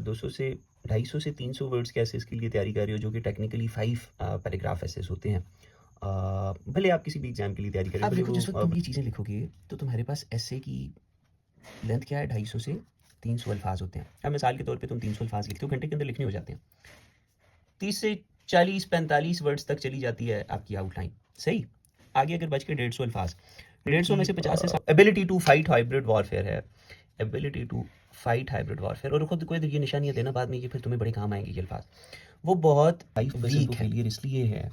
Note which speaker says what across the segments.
Speaker 1: 200 से 250 से 300 वर्ड्स के एसेस के लिए तैयारी कर रहे हो जो कि टेक्निकली 5 पैराग्राफ एसेस होते हैं। भले आप किसी भी एग्जाम के लिए तैयारी करें,
Speaker 2: अब
Speaker 1: भले
Speaker 2: देखो,
Speaker 1: वो
Speaker 2: जिस वक्त तुम ये चीज़ें लिखोगे तो तुम्हारे पास एसे की लेंथ क्या है, 250 से 300 अल्फाज होते हैं। अब मिसाल के तौर पे तुम 300 अल्फाज लिखते हो, घंटे के अंदर लिखने हो जाते हैं। 30 से 40-45 वर्ड्स तक चली जाती है आपकी आउटलाइन। सही, आगे अगर बच के 150 अल्फाज, 150 में से 50 से ability to fight hybrid warfare है, ability to fight hybrid warfare. और खुद को ये निशानियां देना बाद में कि फिर तुम्हें बड़े काम आएंगे ये अल्फाज, वो बहुत वीक है। फेलियर इसलिए है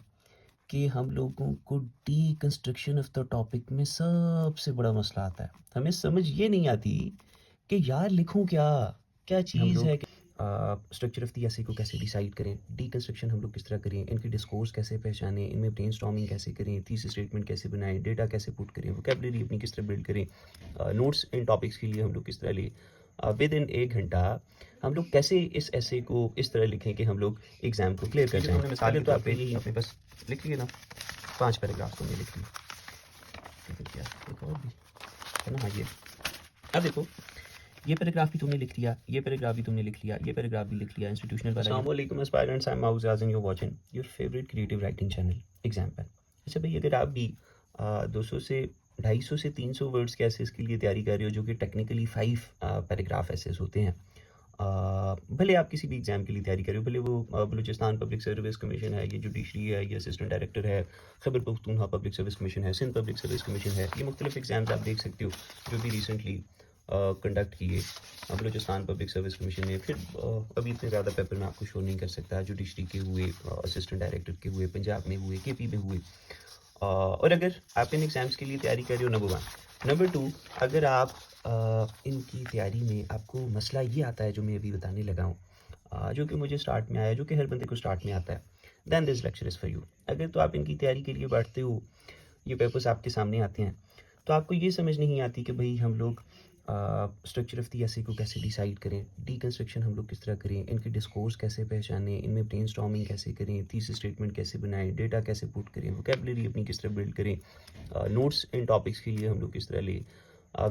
Speaker 2: कि हम लोगों को डीकंस्ट्रक्शन ऑफ द टॉपिक में सबसे बड़ा मसला आता है। हमें समझ ये नहीं आती कि यार लिखूं क्या, क्या चीज़ है। स्ट्रक्चर ऑफ द एसे को कैसे डिसाइड करें, डीकंस्ट्रक्शन हम लोग किस तरह करें, इनकी डिस्कोर्स कैसे पहचानें, इनमें ब्रेनस्टॉर्मिंग कैसे करें, थीसिस स्टेटमेंट कैसे बनाएं, डेटा कैसे पुट करें, वोकैबुलरी अपनी किस तरह बिल्ड करें, नोट्स इन टॉपिक्स के लिए हम लोग किस तरह लें, विद इन 1 घंटा हम लोग कैसे इस एसे को इस तरह लिखें कि हम लोग एग्जाम को क्लियर कर जाएं। मिसाल के तौर पे यही अपने बस लिख लिए ना, 5 पैराग्राफ तुमने लिख लिए, क्या एक और भी है ना। हाँ, ये अब देखो, ये पैराग्राफ भी तुमने लिख लिया, ये पैराग्राफ भी तुमने लिख लिया, ये पैराग्राफ भी लिख लिया, इंस्टीट्यूशनल वाला। अस्सलाम वालेकुम aspirants, I am Mauz and you watching your favourite creative writing channel exam pen. अच्छा भाई, अगर आप भी 200 से 250 से 300 वर्ड्स के एसेस के लिए तैयारी कर रहे हो जो कि टेक्निकली 5 पैराग्राफ एसेस होते हैं, भले आप किसी भी एग्जाम के लिए तैयारी कर रहे हो, भले वो बलूचिस्तान पब्लिक सर्विस कमीशन है, ये जुडिशरी है, ये असिस्टेंट डायरेक्टर है, Khyber Pakhtunkhwa public service commission है, सिंध पब्लिक सर्विस कमीशन है, ये मुख्तलिफ एग्जाम्स आप देख सकते हो जो भी रिसेंटली कंडक्ट किए बलूचिस्तान पब्लिक सर्विस कमीशन ने। फिर अभी इतने ज़्यादा पेपर मैं आपको शो नहीं कर सकता, जुडिशरी के हुए, असिस्टेंट डायरेक्टर के हुए, पंजाब में हुए, केपी में हुए। और अगर आप इन एग्ज़ाम्स के लिए तैयारी कर रहे हो, नंबर 1। नंबर 2, अगर आप इनकी तैयारी में आपको मसला ये आता है जो मैं अभी बताने लगा हूँ, जो कि मुझे स्टार्ट में आया, जो कि हर बंदे को स्टार्ट में आता है, then this lecture is for you. अगर तो आप इनकी तैयारी के लिए बैठते हो, ये पेपर्स आपके सामने आते हैं, तो आपको ये समझ नहीं आती कि भाई हम लोग स्ट्रक्चर ऑफ द एसे को कैसे डिसाइड करें, डीकंस्ट्रक्शन हम लोग किस तरह करें, इनके डिस्कोर्स कैसे पहचानें, इनमें ब्रेनस्टॉर्मिंग कैसे करें, थीसिस स्टेटमेंट कैसे बनाएं, डेटा कैसे पुट करें, वोकैबुलरी अपनी किस तरह बिल्ड करें, नोट्स इन टॉपिक्स के लिए हम लोग किस तरह लें,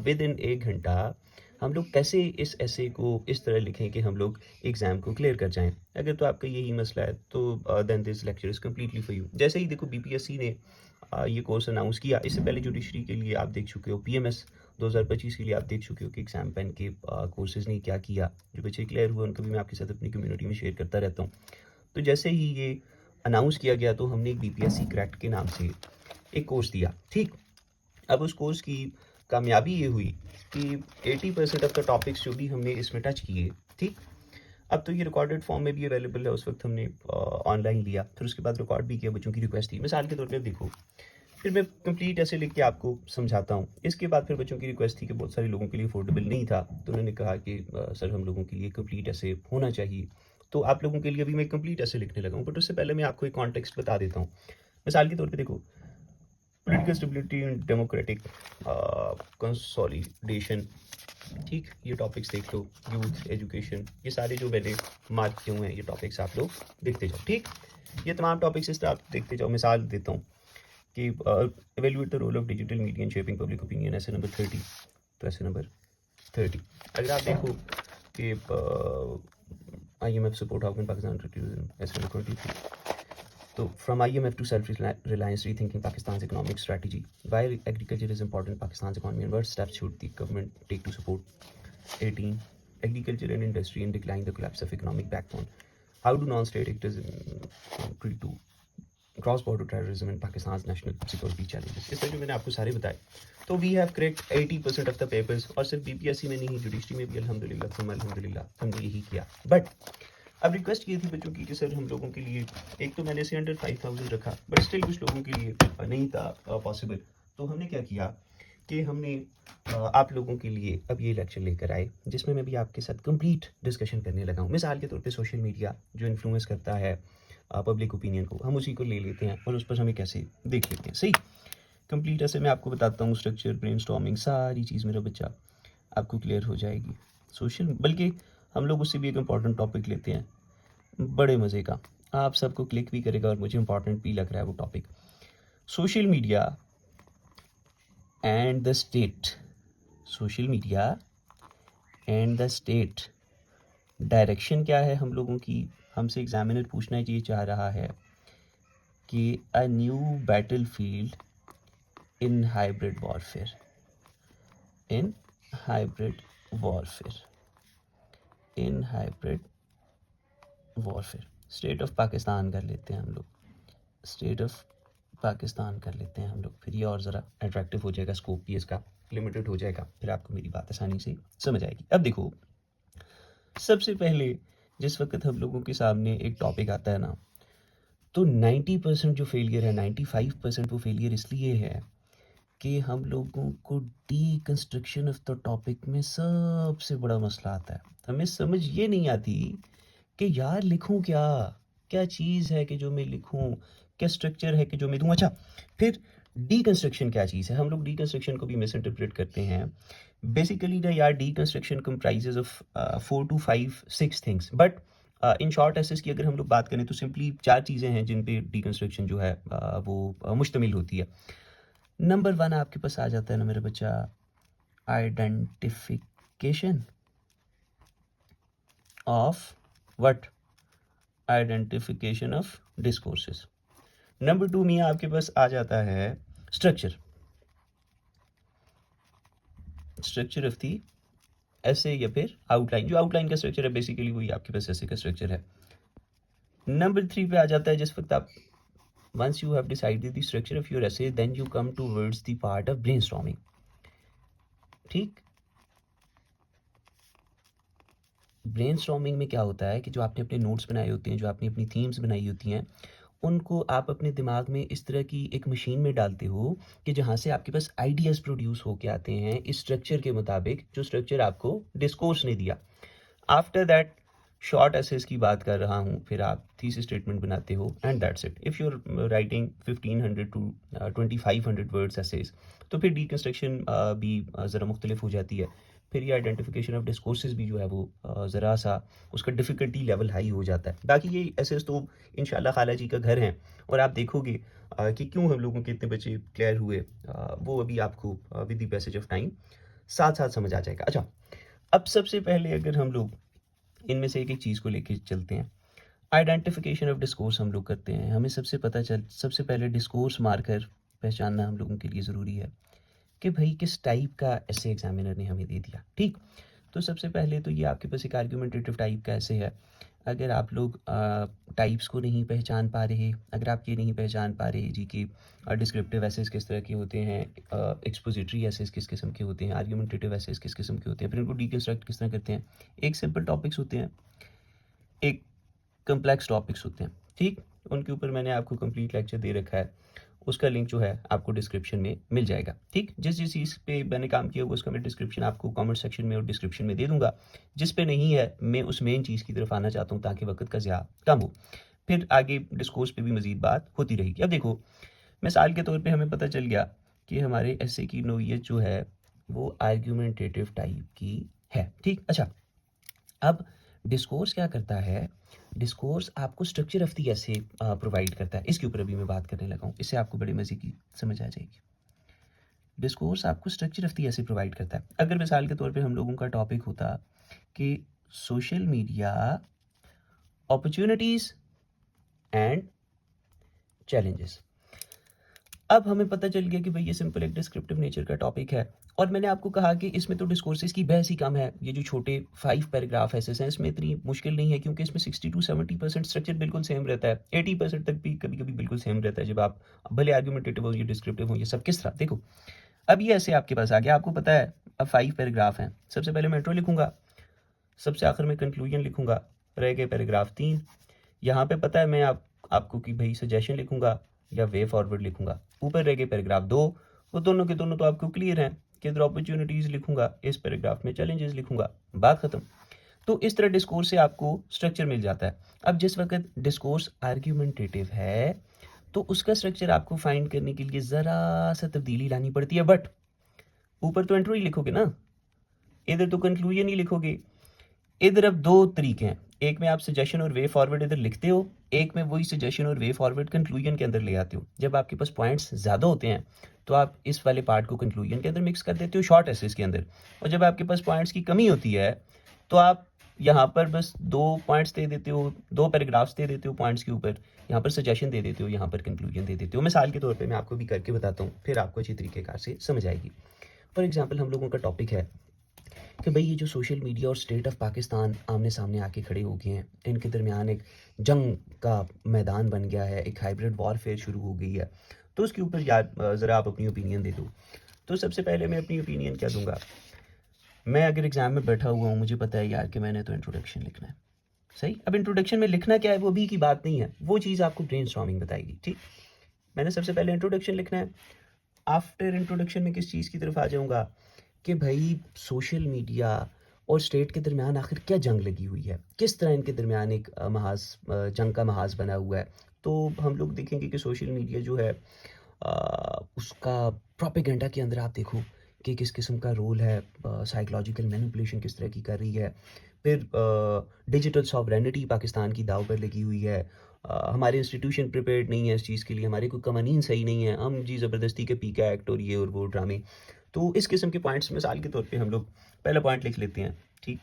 Speaker 2: विद इन 1 घंटा हम लोग कैसे इस एसे को इस तरह लिखें कि हम लोग एग्ज़ाम को क्लियर कर जाएं। अगर तो आपका यही मसला है तो then this lecture is completely for you. जैसे ही देखो बीपीएससी ने ये कोर्स अनाउंस किया, इससे पहले जुडिशरी के लिए आप देख चुके हो, पीएमएस 2025 के लिए आप देख चुके हो कि एग्जाम पैन के कोर्सेज ने क्या किया। जो बच्चे क्लियर हुए उनको भी मैं आपके साथ अपनी कम्युनिटी में शेयर करता रहता हूँ। तो जैसे ही ये अनाउंस किया गया तो हमने एक बीपीएससी क्रैक्ट के नाम से एक कोर्स दिया, ठीक। अब उस कोर्स की कामयाबी ये हुई कि 80% ऑफ द टॉपिक्स जो भी हमने इसमें टच किए, ठीक। अब तो ये रिकॉर्डेड फॉर्म में भी अवेलेबल है, उस वक्त हमने ऑनलाइन लिया, फिर उसके बाद रिकॉर्ड भी किया, बच्चों की रिक्वेस्ट थी। मिसाल के तौर पे देखो, फिर मैं कंप्लीट ऐसे लिख के आपको समझाता हूँ। इसके बाद फिर बच्चों की रिक्वेस्ट थी कि बहुत सारे लोगों के लिए अफोर्डेबल नहीं था, तो उन्होंने कहा कि सर हम लोगों के लिए कंप्लीट ऐसे होना चाहिए। तो आप लोगों के लिए अभी मैं कंप्लीट ऐसे लिखने लगा हूँ, बट उससे पहले मैं आपको एक कॉन्टेक्स्ट बता देता हूँ। मिसाल के तौर पे देखो, political stability and democratic consolidation, ठीक। ये टॉपिक्स देख लो, यूथ एजुकेशन, ये सारे जो मैंने मार्क किए हुए हैं ये टॉपिक्स आप लोग देखते जाओ, ठीक। ये तमाम टॉपिक्स इस तरह आप देखते जाओ। मिसाल देता हूँ कि evaluate the role of digital media in shaping public opinion, ऐसे नंबर 30। तो ऐसे नंबर 30 अगर आप देखो कि IMF support how can Pakistan terrorism, ऐसे नंबर 23। तो from IMF to self-reliance rethinking Pakistan's economic strategy, why agriculture is important in Pakistan's economy and what steps should the government take to support. 18, agriculture and industry in decline, the collapse of economic backbone, how do non-state actors treat to cross border terrorism and Pakistan national security challenges. इस तरह जो मैंने आपको सारे बताए, तो we have cracked 80% of the papers. और सिर्फ बीपीएससी में नहीं, जुडिशरी में भी अल्हम्दुलिल्लाह हमने यही किया। बट अब रिक्वेस्ट ये थी बच्चों की कि सर हम लोगों के लिए, एक तो मैंने से अंडर 5000 रखा, बट स्टिल कुछ लोगों के लिए नहीं था पॉसिबल। तो हमने क्या किया कि हमने आप लोगों के लिए अब ये लेक्चर लेकर आए जिसमें मैं भी आपके साथ कंप्लीट डिस्कशन करने लगा हूँ। मिसाल के तौर पे सोशल मीडिया जो इन्फ्लुएंस करता है पब्लिक ओपिनियन को, हम उसी को ले लेते हैं और उस पर हमें कैसे देख लेते हैं। सही, कंप्लीट ऐसे मैं आपको बताता हूँ, स्ट्रक्चर, ब्रेनस्टॉर्मिंग, सारी चीज़ मेरा बच्चा आपको क्लियर हो जाएगी। सोशल, बल्कि हम लोग उससे भी एक इम्पॉर्टेंट टॉपिक लेते हैं बड़े मज़े का, आप सबको क्लिक भी करेगा और मुझे इम्पॉर्टेंट भी लग रहा है वो topic, social media and the state. Social media and the state, direction क्या है हम लोगों की, हमसे एग्जामिनर पूछना ये चाह रहा है कि a new battle field in hybrid warfare, in hybrid warfare, in hybrid warfare. State of Pakistan कर लेते हैं हम लोग, स्टेट ऑफ पाकिस्तान कर लेते हैं हम लोग, फिर ये और ज़रा अट्रैक्टिव हो जाएगा, स्कोप भी इसका लिमिटेड हो जाएगा, फिर आपको मेरी बात आसानी से समझ आएगी। अब देखो, सबसे पहले जिस वक्त हम लोगों के सामने एक टॉपिक आता है ना, तो 90% जो फेलियर है, 95% वो फेलियर इसलिए है कि हम लोगों को डीकंस्ट्रक्शन ऑफ द टॉपिक में सबसे बड़ा मसला आता है। हमें समझ ये नहीं आती कि यार लिखूं क्या, क्या चीज़ है कि जो मैं लिखूं, क्या स्ट्रक्चर है कि जो मैं दूं। अच्छा, फिर डीकंस्ट्रक्शन क्या चीज़ है, हम लोग डीकंस्ट्रक्शन को भी मिस इंटरप्रेट करते हैं। बेसिकली ना यार, deconstruction comprises of 4 to 5 6 things, but in short essays की अगर हम लोग बात करें तो सिंपली 4 चीज़ें हैं जिन पे डीकंस्ट्रक्शन जो है वो मुश्तमिल होती है। नंबर 1 आपके पास आ जाता है ना मेरा बच्चा, identification of what, identification of discourses. Number 2 में आपके पास आ जाता है स्ट्रक्चर, स्ट्रक्चर ऑफ दी ऐसे या फिर आउटलाइन। जो आउटलाइन का स्ट्रक्चर है बेसिकली वही आपके पास ऐसे का स्ट्रक्चर है। नंबर 3 पे आ जाता है जिस वक्त आप, once you have decided the structure of your essay, then you come towards the part of brainstorming। ठीक, ब्रेनस्टॉर्मिंग में क्या होता है कि जो आपने अपने नोट्स बनाए होते हैं, जो आपने अपनी थीम्स बनाई होती हैं, उनको आप अपने दिमाग में इस तरह की एक मशीन में डालते हो कि जहाँ से आपके पास आइडियाज़ प्रोड्यूस होके आते हैं इस स्ट्रक्चर के मुताबिक जो स्ट्रक्चर आपको डिस्कोर्स ने दिया। आफ्टर दैट शॉर्ट एसेस की बात कर रहा हूँ, फिर आप थीसिस स्टेटमेंट बनाते हो and that's it. If you are writing 1500 to 2500 words essays, तो फिर डीकंस्ट्रक्शन भी ज़रा मुख्तलिफ हो जाती है। फिर ये आइडेंटिफिकेशन ऑफ डिस्कोर्सेज भी जो है वो ज़रा सा उसका डिफ़िकल्टी लेवल हाई हो जाता है। बाकी ये एसेस तो इंशाल्लाह खाला जी का घर हैं, और आप देखोगे कि क्यों हम लोगों के इतने बच्चे क्लियर हुए, वो अभी आपको with the passage of time साथ साथ समझ आ जाएगा। अच्छा, अब सबसे पहले अगर हम लोग इनमें से एक चीज़ को लेके चलते हैं, आइडेंटिफिकेशन ऑफ डिस्कोर्स हम लोग करते हैं। हमें सबसे पहले डिस्कोर्स मार्कर पहचानना हम लोगों के लिए ज़रूरी है कि भाई किस टाइप का ऐसे एग्जामिनर ने हमें दे दिया। ठीक, तो सबसे पहले तो ये आपके पास एक आर्ग्यूमेंटेटिव टाइप का ऐसे है। अगर आप लोग टाइप्स को नहीं पहचान पा रहे, अगर आप ये नहीं पहचान पा रहे जी कि डिस्क्रिप्टिव एसेस किस तरह के होते हैं, एक्सपोजिटरी एसेस किस किस्म के होते हैं, आर्ग्यूमेंटेटिव एसेस किस किस्म के होते हैं, फिर इनको डीकंस्ट्रक्ट किस तरह करते हैं। एक सिंपल टॉपिक्स होते हैं, एक कम्प्लेक्स टॉपिक्स होते हैं। ठीक, उनके ऊपर मैंने आपको कंप्लीट लेक्चर दे रखा है, उसका लिंक जो है आपको डिस्क्रिप्शन में मिल जाएगा। ठीक, जिस जिस चीज़ पे मैंने काम किया हुआ उसका मैं डिस्क्रिप्शन आपको कमेंट सेक्शन में और डिस्क्रिप्शन में दे दूंगा। जिस पे नहीं है मैं उस मेन चीज़ की तरफ आना चाहता हूँ ताकि वक्त का ज़्यादा कम हो, फिर आगे डिस्कोर्स पे भी मज़ीद बात होती रहेगी। अब देखो, मिसाल के तौर पे हमें पता चल गया कि हमारे एसे की नोयत जो है वो आर्ग्यूमेंटेटिव टाइप की है। ठीक, अच्छा, अब डिस्कोर्स क्या करता है, डिस्कोर्स आपको स्ट्रक्चर ऑफ दी ऐसे प्रोवाइड करता है। इसके ऊपर अभी मैं बात करने लगा हूँ, इससे आपको बड़े मज़े की समझ आ जाएगी। डिस्कोर्स आपको स्ट्रक्चर ऑफ दी ऐसे प्रोवाइड करता है। अगर मिसाल के तौर पे हम लोगों का टॉपिक होता कि social media opportunities and challenges, अब हमें पता चल गया कि भाई ये सिंपल एक डिस्क्रिप्टिव नेचर का टॉपिक है, और मैंने आपको कहा कि इसमें तो डिस्कोर्सेज की बहस ही कम है। ये जो छोटे 5 पैराग्राफ एसेस हैं इसमें इतनी मुश्किल नहीं है, क्योंकि इसमें 60 to 70% स्ट्रक्चर बिल्कुल सेम रहता है, 80% तक भी कभी कभी बिल्कुल सेम रहता है। जब आप भले आर्ग्यूमेंटेटिव हो या डिस्क्रिप्टिव हो, ये सब किस तरह देखो। अब ये ऐसे आपके पास आ गया, आपको पता है अब 5 पैराग्राफ हैं। सबसे पहले मैं इंट्रो लिखूंगा, सबसे आखिर में कंक्लूजन लिखूंगा, रह गए पैराग्राफ 3। यहाँ पे पता है मैं आपको कि भाई सजेशन लिखूंगा या वे फॉरवर्ड लिखूंगा। ऊपर रह गए पैराग्राफ 2, वो दोनों के दोनों तो आपको क्लियर हैं कि इधर अपॉर्चुनिटीज़ लिखूंगा, इस पैराग्राफ में चैलेंजेस लिखूंगा, बात खत्म। तो इस तरह डिस्कोर्स से आपको स्ट्रक्चर मिल जाता है। अब जिस वक्त डिस्कोर्स आर्ग्यूमेंटेटिव है तो उसका स्ट्रक्चर आपको फाइंड करने के लिए ज़रा सा तब्दीली लानी पड़ती है, बट ऊपर तो इंट्रो ही लिखोगे ना, इधर तो कंक्लूजन ही लिखोगे। इधर अब 2 तरीके हैं, एक में आप सजेशन और वे फॉरवर्ड इधर लिखते हो, एक में वही सजेशन और वे फॉरवर्ड कंक्लूजन के अंदर ले आते हो। जब आपके पास पॉइंट्स ज़्यादा होते हैं तो आप इस वाले पार्ट को कंक्लूजन के अंदर मिक्स कर देते हो शॉर्ट एसेस के अंदर, और जब आपके पास पॉइंट्स की कमी होती है तो आप यहाँ पर बस 2 पॉइंट्स दे देते हो, 2 पैराग्राफ्स दे देते हो पॉइंट्स के ऊपर, यहाँ पर सजेशन दे देते हो, यहाँ पर कंक्लूजन दे देते हो। मिसाल के तौर पे मैं आपको भी करके बताता हूँ, फिर आपको अच्छी तरीक़ेकार से समझ आएगी। फॉर एग्ज़ाम्पल हम लोगों का टॉपिक है कि भई ये जो सोशल मीडिया और स्टेट ऑफ पाकिस्तान आमने-सामने आके खड़े हो गए हैं, इनके दरमियान एक जंग का मैदान बन गया है, एक हाइब्रिड वॉरफेयर शुरू हो गई है। तो उसके ऊपर यार ज़रा आप अपनी ओपिनियन दे दो। तो सबसे पहले मैं अपनी ओपिनियन क्या दूँगा? मैं अगर एग्ज़ाम में बैठा हुआ हूँ, मुझे पता है यार कि मैंने तो इंट्रोडक्शन लिखना है, सही? अब इंट्रोडक्शन में लिखना क्या है वो अभी की बात नहीं है, वो चीज़ आपको ब्रेनस्टॉर्मिंग बताएगी, ठीक? मैंने सबसे पहले इंट्रोडक्शन लिखना है। आफ्टर इंट्रोडक्शन में किस चीज़ की तरफ आ जाऊँगा कि भाई सोशल मीडिया और स्टेट के दरमियान आखिर क्या जंग लगी हुई है, किस तरह इनके दरमियान एक जंग का महाज बना हुआ है। तो हम लोग देखेंगे कि सोशल मीडिया जो है उसका प्रोपेगेंडा के अंदर आप देखो कि किस किस्म का रोल है, साइकोलॉजिकल मैनिपुलेशन किस तरह की कर रही है। फिर डिजिटल सॉवरेनिटी पाकिस्तान की दाव पर लगी हुई है। हमारे इंस्टीट्यूशन प्रिपेयर्ड नहीं है इस चीज़ के लिए, हमारे कोई कवानीन सही नहीं है, हम जी ज़बरदस्ती के पीका एक्ट और ये और वो ड्रामे। तो इस किस्म के पॉइंट्स मिसाल के तौर पे हम लोग पहला पॉइंट लिख लेते हैं, ठीक?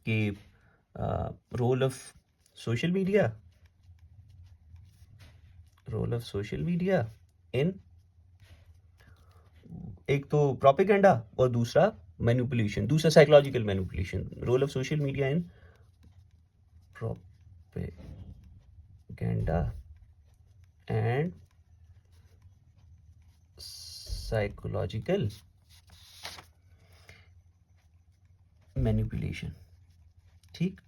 Speaker 2: कि role of social media in एक तो प्रोपेगेंडा और दूसरा मैनिपुलेशन, दूसरा psychological manipulation. Role of social media in propaganda and psychological manipulation, ठीक?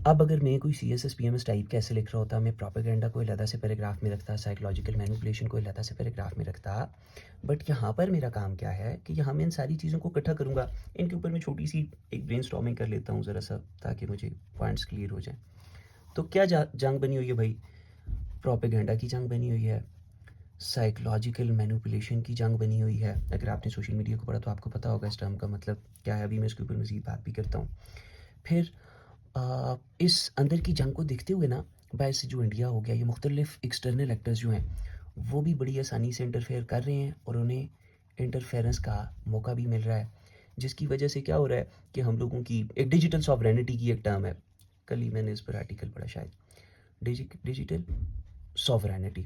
Speaker 2: अब अगर मैं कोई CSS PMS टाइप का ऐसे लिख रहा होता, मैं प्रोपेगेंडा को अलग से पैराग्राफ में रखता, साइकोलॉजिकल मैनिपुलेशन को अलग से पैराग्राफ में रखता। बट यहाँ पर मेरा काम क्या है कि यहाँ मैं इन सारी चीज़ों को इकट्ठा करूँगा, इनके ऊपर मैं छोटी सी एक ब्रेनस्टॉर्मिंग कर लेता हूँ ज़रा सा, ताकि मुझे पॉइंट्स क्लियर हो जाएँ। तो क्या जंग बनी हुई है भाई? प्रोपेगेंडा की जंग बनी हुई है, साइकोलॉजिकल मैनिपुलेशन की जंग बनी हुई है। अगर आपने सोशल मीडिया को पढ़ा तो आपको पता होगा इस टर्म का मतलब क्या है। अभी मैं इसके ऊपर मज़ीद बात भी करता हूँ। फिर इस अंदर की जंग को देखते हुए ना, बायस जो इंडिया हो गया, ये मुख्तलिफ एक्सटर्नल एक्टर्स जो हैं वो भी बड़ी आसानी से इंटरफेयर कर रहे हैं और उन्हें इंटरफेरेंस का मौका भी मिल रहा है, जिसकी वजह से क्या हो रहा है कि हम लोगों की एक डिजिटल सॉवरेनिटी की एक टर्म है, कल ही मैंने इस पर आर्टिकल पढ़ा शायद, डिजिटल सॉवरेनिटी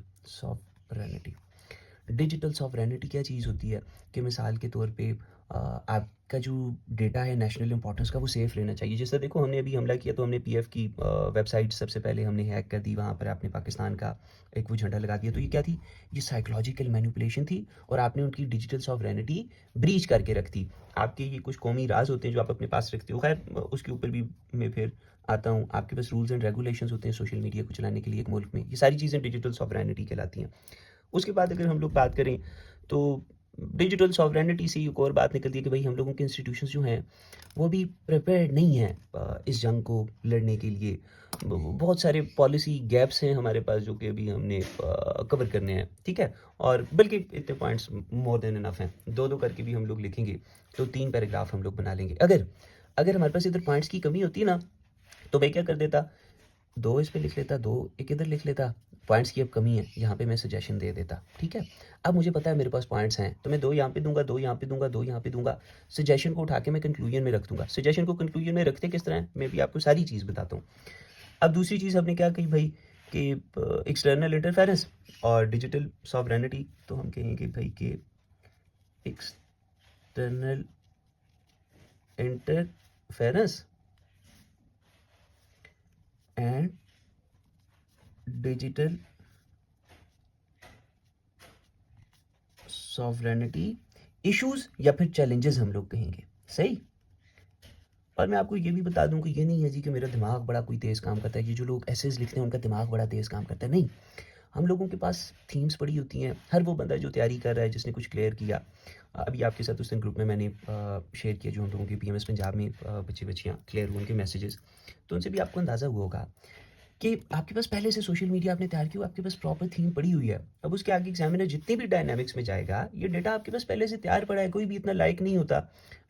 Speaker 2: डिजिटल सॉवरेनिटी क्या चीज़ होती है कि मिसाल के तौर पे आपका जो डेटा है नेशनल इंपॉर्टेंस का वो सेफ़ रहना चाहिए। जैसे देखो हमने अभी हमला किया तो हमने पीएफ की वेबसाइट सबसे पहले हमने हैक कर दी, वहाँ पर आपने पाकिस्तान का एक वो झंडा लगा दिया। तो ये क्या थी? ये साइकोलॉजिकल मैनिपुलेशन थी और आपने उनकी डिजिटल सॉवरेनिटी ब्रीच करके रख दी। आपके ये कुछ कौमी राज होते हैं जो आप अपने पास रखते हो, खैर उसके ऊपर भी मैं फिर आता हूँ। आपके पास रूल्स एंड रेगुलेशंस होते हैं सोशल मीडिया को चलाने के लिए एक मुल्क में, ये सारी चीज़ें डिजिटल सॉवरेनिटी कहलाती हैं। उसके बाद अगर हम लोग बात करें तो डिजिटल सॉवरेनिटी से एक और बात निकलती है कि भाई हम लोगों के इंस्टीट्यूशंस जो हैं वो भी प्रिपेयर्ड नहीं हैं इस जंग को लड़ने के लिए। बहुत सारे पॉलिसी गैप्स हैं हमारे पास जो कि अभी हमने कवर करने हैं, ठीक है? और बल्कि इतने पॉइंट्स मोर देन इनफ हैं, 2-2 करके भी हम लोग लिखेंगे तो 3 पैराग्राफ हम लोग बना लेंगे। अगर अगर हमारे पास इधर पॉइंट्स की कमी होती ना, तो मैं क्या कर देता, 2 इस पे लिख लेता, 2 एक इधर लिख लेता। पॉइंट्स की अब कमी है, यहाँ पे मैं सजेशन दे देता, ठीक है? अब मुझे पता है मेरे पास पॉइंट्स हैं, तो मैं 2 यहाँ पे दूँगा, 2 यहाँ पे दूँगा, 2 यहाँ पे दूँगा। सजेशन को उठा के मैं कंक्लूजन में रख दूँगा। सजेशन को कंक्लूजन में रखते किस तरह हैं, मैं भी आपको सारी चीज़ बताता हूँ। अब दूसरी चीज़ हमने क्या कही भाई कि एक्सटर्नल इंटरफेरेंस और डिजिटल सॉवरेनिटी, तो हम कहेंगे भाई कि external interference and digital sovereignty issues या फिर चैलेंजेस हम लोग कहेंगे, सही? और मैं आपको ये भी बता दूं कि ये नहीं है जी कि मेरा दिमाग बड़ा कोई तेज़ काम करता है, ये जो लोग एसेज लिखते हैं उनका दिमाग बड़ा तेज़ काम करता है, नहीं। हम लोगों के पास थीम्स पड़ी होती हैं, हर वो बंदा जो तैयारी कर रहा है, जिसने कुछ क्लियर किया, अभी आपके साथ उस दिन ग्रुप में मैंने शेयर किया जो हम लोगों के PMS पंजाब में बच्चे बच्चियाँ क्लियर हुए उनके मैसेजेस, तो उनसे भी आपको अंदाज़ा हुआ होगा कि आपके पास पहले से सोशल मीडिया आपने तैयार की, आपके पास प्रॉपर थीम पड़ी हुई है। अब उसके आगे एग्जामिनर जितने भी डायनामिक्स में जाएगा, ये डेटा आपके पास पहले से तैयार पड़ा है, कोई भी इतना लाइक नहीं होता।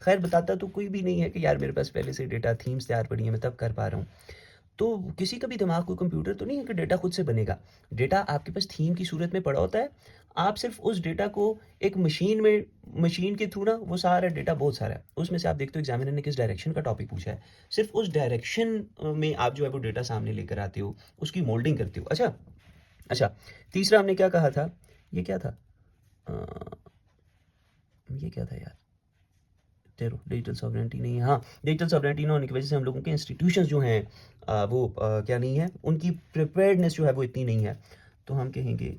Speaker 2: खैर बताता तो कोई भी नहीं है कि यार मेरे पास पहले से डेटा थीम्स तैयार पड़ी है, मैं तब कर पा रहा हूँ। तो किसी का भी दिमाग कोई कंप्यूटर तो नहीं है कि डेटा खुद से बनेगा। डेटा आपके पास थीम की सूरत में पड़ा होता है। आप सिर्फ़ उस डेटा को एक मशीन के थ्रू ना वो सारा डेटा बहुत सारा है। उसमें से आप देखते हो एग्ज़ामिनर ने किस डायरेक्शन का टॉपिक पूछा है। सिर्फ़ उस डायरेक्शन में आप जो है वो डेटा सामने लेकर आते हो, उसकी मोल्डिंग करते हो। अच्छा, तीसरा हमने क्या कहा था? ये क्या था? अ, ये क्या था यार? चलो डिजिटल सॉवरेनिटी नहीं है। हाँ, डिजिटल सॉवरेनिटी ना होने की वजह से हम लोगों के इंस्टीट्यूशंस जो हैं वो क्या नहीं है, उनकी प्रिपेयर्डनेस जो है वो इतनी नहीं है। तो हम कहेंगे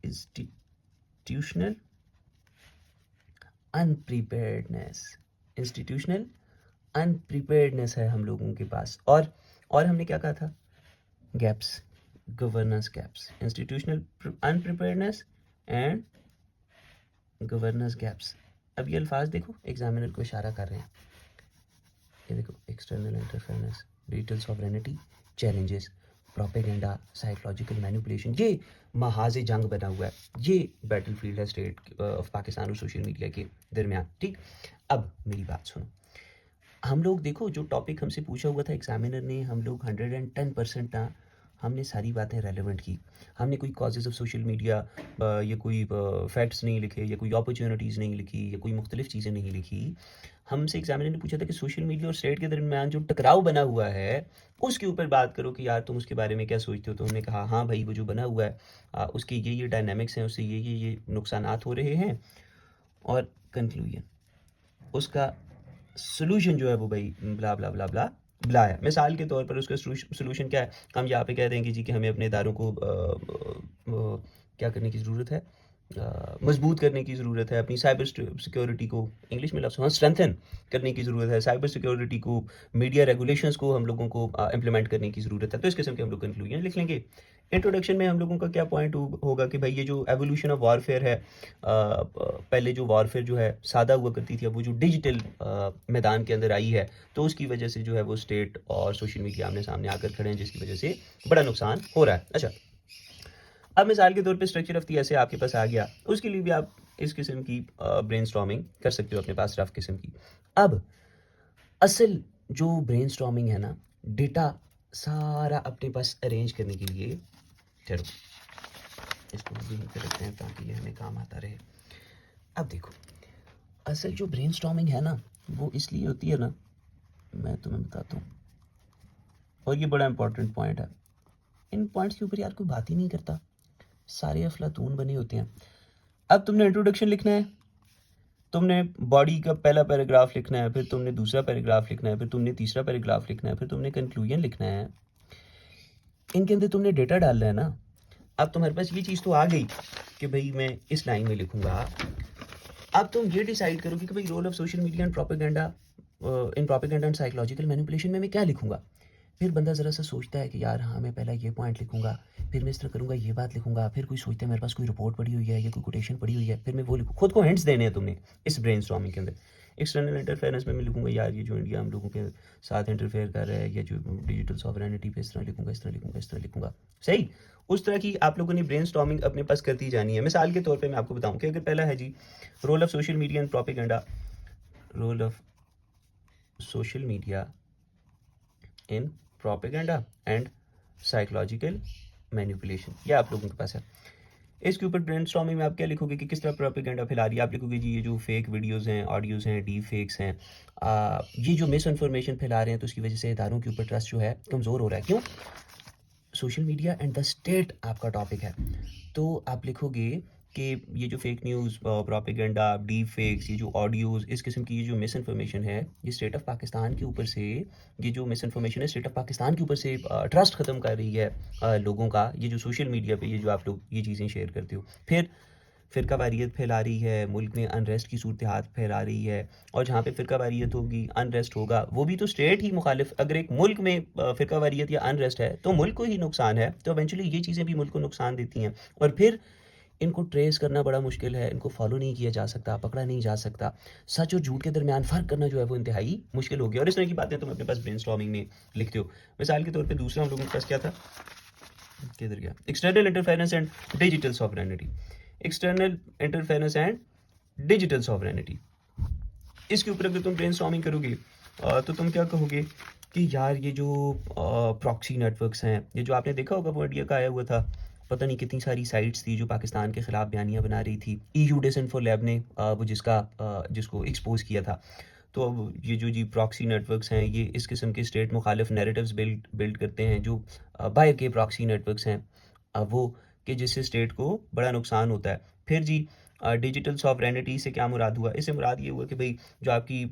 Speaker 2: इंस्टीट्यूशनल अनप्रिपेयर्डनेस। इंस्टीट्यूशनल अनप्रिपेयर्डनेस है हम लोगों के पास। और हमने क्या कहा था? Gaps, governance gaps, institutional unpreparedness and governance gaps. अब ये अल्फाज देखो एग्जामिनर को इशारा कर रहे हैं। ये देखो, external interference, digital sovereignty, challenges, propaganda, psychological manipulation, ये महाज़े जंग बना हुआ है। ये बैटलफील्ड है स्टेट ऑफ पाकिस्तान और सोशल मीडिया के दरमियान। ठीक, अब मेरी बात सुनो। हम लोग देखो जो टॉपिक हमसे पूछा हुआ था एग्जामिनर ने, हम लोग 110% ना हमने सारी बातें रेलेवेंट की। हमने कोई कॉजेज़ ऑफ सोशल मीडिया या कोई फैक्ट्स नहीं लिखे, या कोई अपॉर्चुनिटीज़ नहीं लिखी, या कोई मुख्तलिफ चीज़ें नहीं लिखी। हमसे एग्जामिनर ने पूछा था कि सोशल मीडिया और स्टेट के दरमियान जो टकराव बना हुआ है उसके ऊपर बात करो कि यार तुम उसके बारे में क्या सोचते हो। तो हमने कहा हाँ भाई, वो जो बना हुआ है उसके ये डायनामिक्स हैं, उससे ये नुकसानात हो रहे हैं। और कंक्लूजन, उसका सोल्यूशन जो है वो भाई ब्ला ब्ला ब्ला ब्ला ब्ला है। मिसाल के तौर पर उसका सोल्यूशन क्या है? हम यहाँ पे कह देंगे जी कि हमें अपने इदारों को क्या करने की ज़रूरत है, मजबूत करने की ज़रूरत है। अपनी साइबर सिक्योरिटी को, इंग्लिश में लफ्ज़ स्ट्रेंथन करने की ज़रूरत है। साइबर सिक्योरिटी को, मीडिया रेगुलेशंस को हम लोगों को इम्प्लीमेंट करने की ज़रूरत है। तो इस किस्म के हम लोग कंक्लूजन लिख लेंगे। इंट्रोडक्शन में हम लोगों का क्या पॉइंट होगा कि भाई ये जो एवोल्यूशन ऑफ वॉरफेयर है, पहले जो वॉरफेयर जो है सादा हुआ करती थी, अब वो जो डिजिटल मैदान के अंदर आई है, तो उसकी वजह से जो है वो स्टेट और सोशल मीडिया आमने सामने आकर खड़े हैं, जिसकी वजह से बड़ा नुकसान हो रहा है। अच्छा, अब मिसाल के तौर पे स्ट्रक्चर ऑफ दी ऐसे आपके पास आ गया, उसके लिए भी आप इस किस्म की ब्रेनस्टॉर्मिंग कर सकते हो अपने पास रफ किस्म की। अब असल जो ब्रेनस्टॉर्मिंग है ना, डेटा सारा अपने पास अरेंज करने के लिए, चलो इसको भी यहीं पे रखते हैं ताकि ये हमें काम आता रहे। अब देखो, असल जो ब्रेनस्टॉर्मिंग है ना, वो इसलिए होती है ना, मैं तुम्हें बताता हूँ, और ये बड़ा इंपॉर्टेंट पॉइंट है। इन पॉइंट्स के ऊपर यार कोई बात ही नहीं करता, सारे अफलातून बने होते हैं। अब तुमने इंट्रोडक्शन लिखना है, तुमने बॉडी का पहला पैराग्राफ लिखना है, फिर तुमने दूसरा पैराग्राफ लिखना है, फिर तुमने तीसरा पैराग्राफ लिखना है, फिर तुमने कंक्लूजन लिखना है। इनके अंदर तुमने डेटा डालना है ना। अब तुम्हारे पास ये चीज़ तो आ गई कि भाई मैं इस लाइन में लिखूंगा। अब तुम ये डिसाइड करो कि भाई role of social media and propaganda and psychological manipulation में मैं क्या लिखूंगा। फिर बंदा ज़रा सा सोचता है कि यार हाँ, मैं पहला ये पॉइंट लिखूंगा, फिर मैं इस तरह करूंगा, ये बात लिखूंगा। फिर कोई सोचता है मेरे पास कोई रिपोर्ट पड़ी हुई है या कोई कोटेशन पड़ी हुई है, फिर मैं वो लिखूँ। खुद को हिंट्स देने हैं तुमने इस ब्रेनस्टॉर्मिंग के अंदर। एक्सटर्नल इंटरफेरेंस में मैं लिखूंगा यार ये जो इंडिया हम लोगों के साथ इंटरफेयर कर रहा है, या जो डिजिटल सॉवरेनिटी पे इस तरह लिखूंगा, इस तरह लिखूंगा, इस तरह लिखूंगा। सही उस तरह की आप लोगों ने ब्रेनस्टॉर्मिंग अपने पास करती जानी है। मिसाल के तौर पे मैं आपको बताऊं कि अगर पहला है जी role of social media and propaganda, role of social media in propaganda and psychological manipulation, ये आप लोगों के पास है। इसके ऊपर ब्रेनस्टॉर्मिंग में आप क्या लिखोगे कि किस तरह प्रोपेगेंडा फैला रही है। आप लिखोगे जी ये जो फेक वीडियोस हैं, ऑडियोज़ हैं, डीप फेक्स हैं, ये जो मिस इन्फॉर्मेशन फैला रहे हैं, तो उसकी वजह से इदारों के ऊपर ट्रस्ट जो है कमज़ोर हो रहा है। क्यों? Social media and the state आपका टॉपिक है। तो आप लिखोगे कि ये जो fake news, propaganda, deep fakes, ये जो ऑडियोज़, इस किस्म की ये जो मिस इन्फॉर्मेशन है, ये स्टेट ऑफ पाकिस्तान के ऊपर से, ये जो मिस इन्फॉर्मेशन है स्टेट ऑफ पाकिस्तान के ऊपर से ट्रस्ट ख़त्म कर रही है लोगों का। ये जो सोशल मीडिया पे ये जो आप लोग ये चीज़ें शेयर करते हो, फिर फ़िरका वारियत फैला रही है, मुल्क में अनरेस्ट की सूरत हाल फैला रही है। और जहाँ पे फ़िरका वारियत होगी, अनरेस्ट होगा, वो भी तो स्टेट ही मुखालिफ। अगर एक मुल्क में फ़िरका वारियत या अनरेस्ट है तो मुल्क को ही नुकसान है। तो इवेंचुअली ये चीज़ें भी मुल्क को नुकसान देती हैं, और फिर इनको ट्रेस करना बड़ा मुश्किल है, इनको फॉलो नहीं किया जा सकता, पकड़ा नहीं जा सकता। सच और झूठ के दरमियान फ़र्क करना जो है वो इंतहाई मुश्किल हो गया। और इस तरह की बातें तुम अपने पास ब्रेनस्टॉर्मिंग में लिखते हो। मिसाल के तौर पे दूसरा हम लोगों के पास क्या था, किधर गया, external interference and digital sovereignty. External interference and digital sovereignty, इसके ऊपर अगर तुम ब्रेनस्टॉर्मिंग करोगे तो तुम क्या कहोगे कि यार ये जो प्रॉक्सी नेटवर्क्स हैं, ये जो आपने देखा होगा वो इंडिया का आया हुआ था, पता नहीं कितनी सारी साइट्स थी जो पाकिस्तान के ख़िलाफ़ बयानियाँ बना रही थी। ईयू डिसइन्फो लैब ने वो जिसको एक्सपोज़ किया था। तो अब ये जो जी प्रॉक्सी नेटवर्क्स हैं, ये इस किस्म के स्टेट मुखालिफ नैरेटिव्स बिल्ड बिल्ड करते हैं जो बाहर के प्रॉक्सी नेटवर्क्स हैं वो कि जिससे स्टेट को बड़ा नुकसान होता है। फिर जी डिजिटल सॉवरेनिटी से क्या मुराद हुआ? इससे मुराद ये हुआ कि भई जो आपकी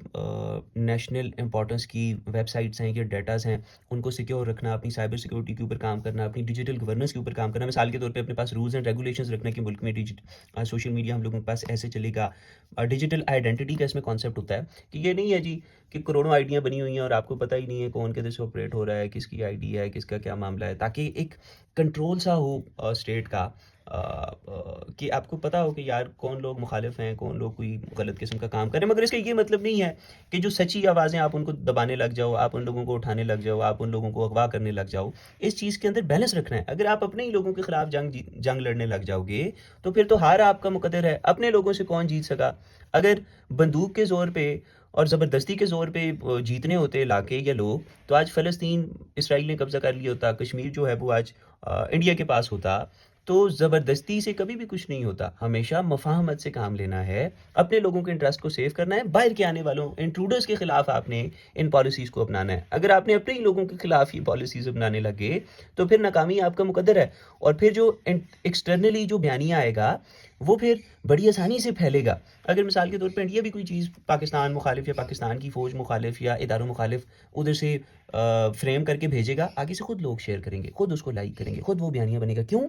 Speaker 2: नेशनल इम्पोर्टेंस की वेबसाइट्स हैं या डेटाज़ हैं, उनको सिक्योर रखना, अपनी साइबर सिक्योरिटी के ऊपर काम करना, अपनी डिजिटल गवर्नेंस के ऊपर काम करना। मिसाल के तौर पे अपने पास रूल्स एंड रेगुलेशंस रखना कि मुल्क में सोशल मीडिया हम लोगों के पास ऐसे चलेगा। डिजिटल आइडेंटिटी का इसमें कॉन्सेप्ट होता है कि ये नहीं है जी कि करोड़ों आईडियाँ बनी हुई हैं और आपको पता ही नहीं है कौन किधर से ऑपरेट हो रहा है, किसकी आईडी है, किसका क्या मामला है, ताकि एक कंट्रोल सा हो स्टेट का, कि आपको पता हो कि यार कौन लोग मुखालिफ हैं, कौन लोग कोई गलत किस्म का काम कर रहे हैं। मगर इसका ये मतलब नहीं है कि जो सच्ची आवाज़ें आप उनको दबाने लग जाओ, आप उन लोगों को उठाने लग जाओ, आप उन लोगों को अगवा करने लग जाओ। इस चीज़ के अंदर बैलेंस रखना है। अगर आप अपने ही लोगों के खिलाफ जंग लड़ने लग जाओगे तो फिर तो हार आपका मुकद्दर है। अपने लोगों से कौन जीत सका? अगर बंदूक के ज़ोर पे और ज़बरदस्ती के ज़ोर पे जीतने होते इलाके या लोग, तो आज फ़लस्तीन इसराइल ने कब्ज़ा कर लिया होता, कश्मीर जो है वो आज इंडिया के पास होता। तो ज़बरदस्ती से कभी भी कुछ नहीं होता। हमेशा मफ़ाहमत से काम लेना है, अपने लोगों के इंटरेस्ट को सेव करना है, बाहर के आने वालों इंट्रूडर्स के खिलाफ आपने इन पॉलिसीज़ को अपनाना है। अगर आपने अपने ही लोगों के खिलाफ ये पॉलिसीज़ अपनाने लगे, तो फिर नाकामी आपका मुकद्दर है। और फिर जो एक्सटर्नली जो बयानिया आएगा, वो फिर बड़ी आसानी से फैलेगा। अगर मिसाल के तौर पे इंडिया भी कोई चीज़ पाकिस्तान मुखालिफ या पाकिस्तान की फ़ौज मुखालिफ या इदारों मुखालिफ उधर से फ्रेम करके भेजेगा, आगे से खुद लोग शेयर करेंगे, खुद उसको लाइक करेंगे, खुद वो बयानिया बनेगा। क्यों?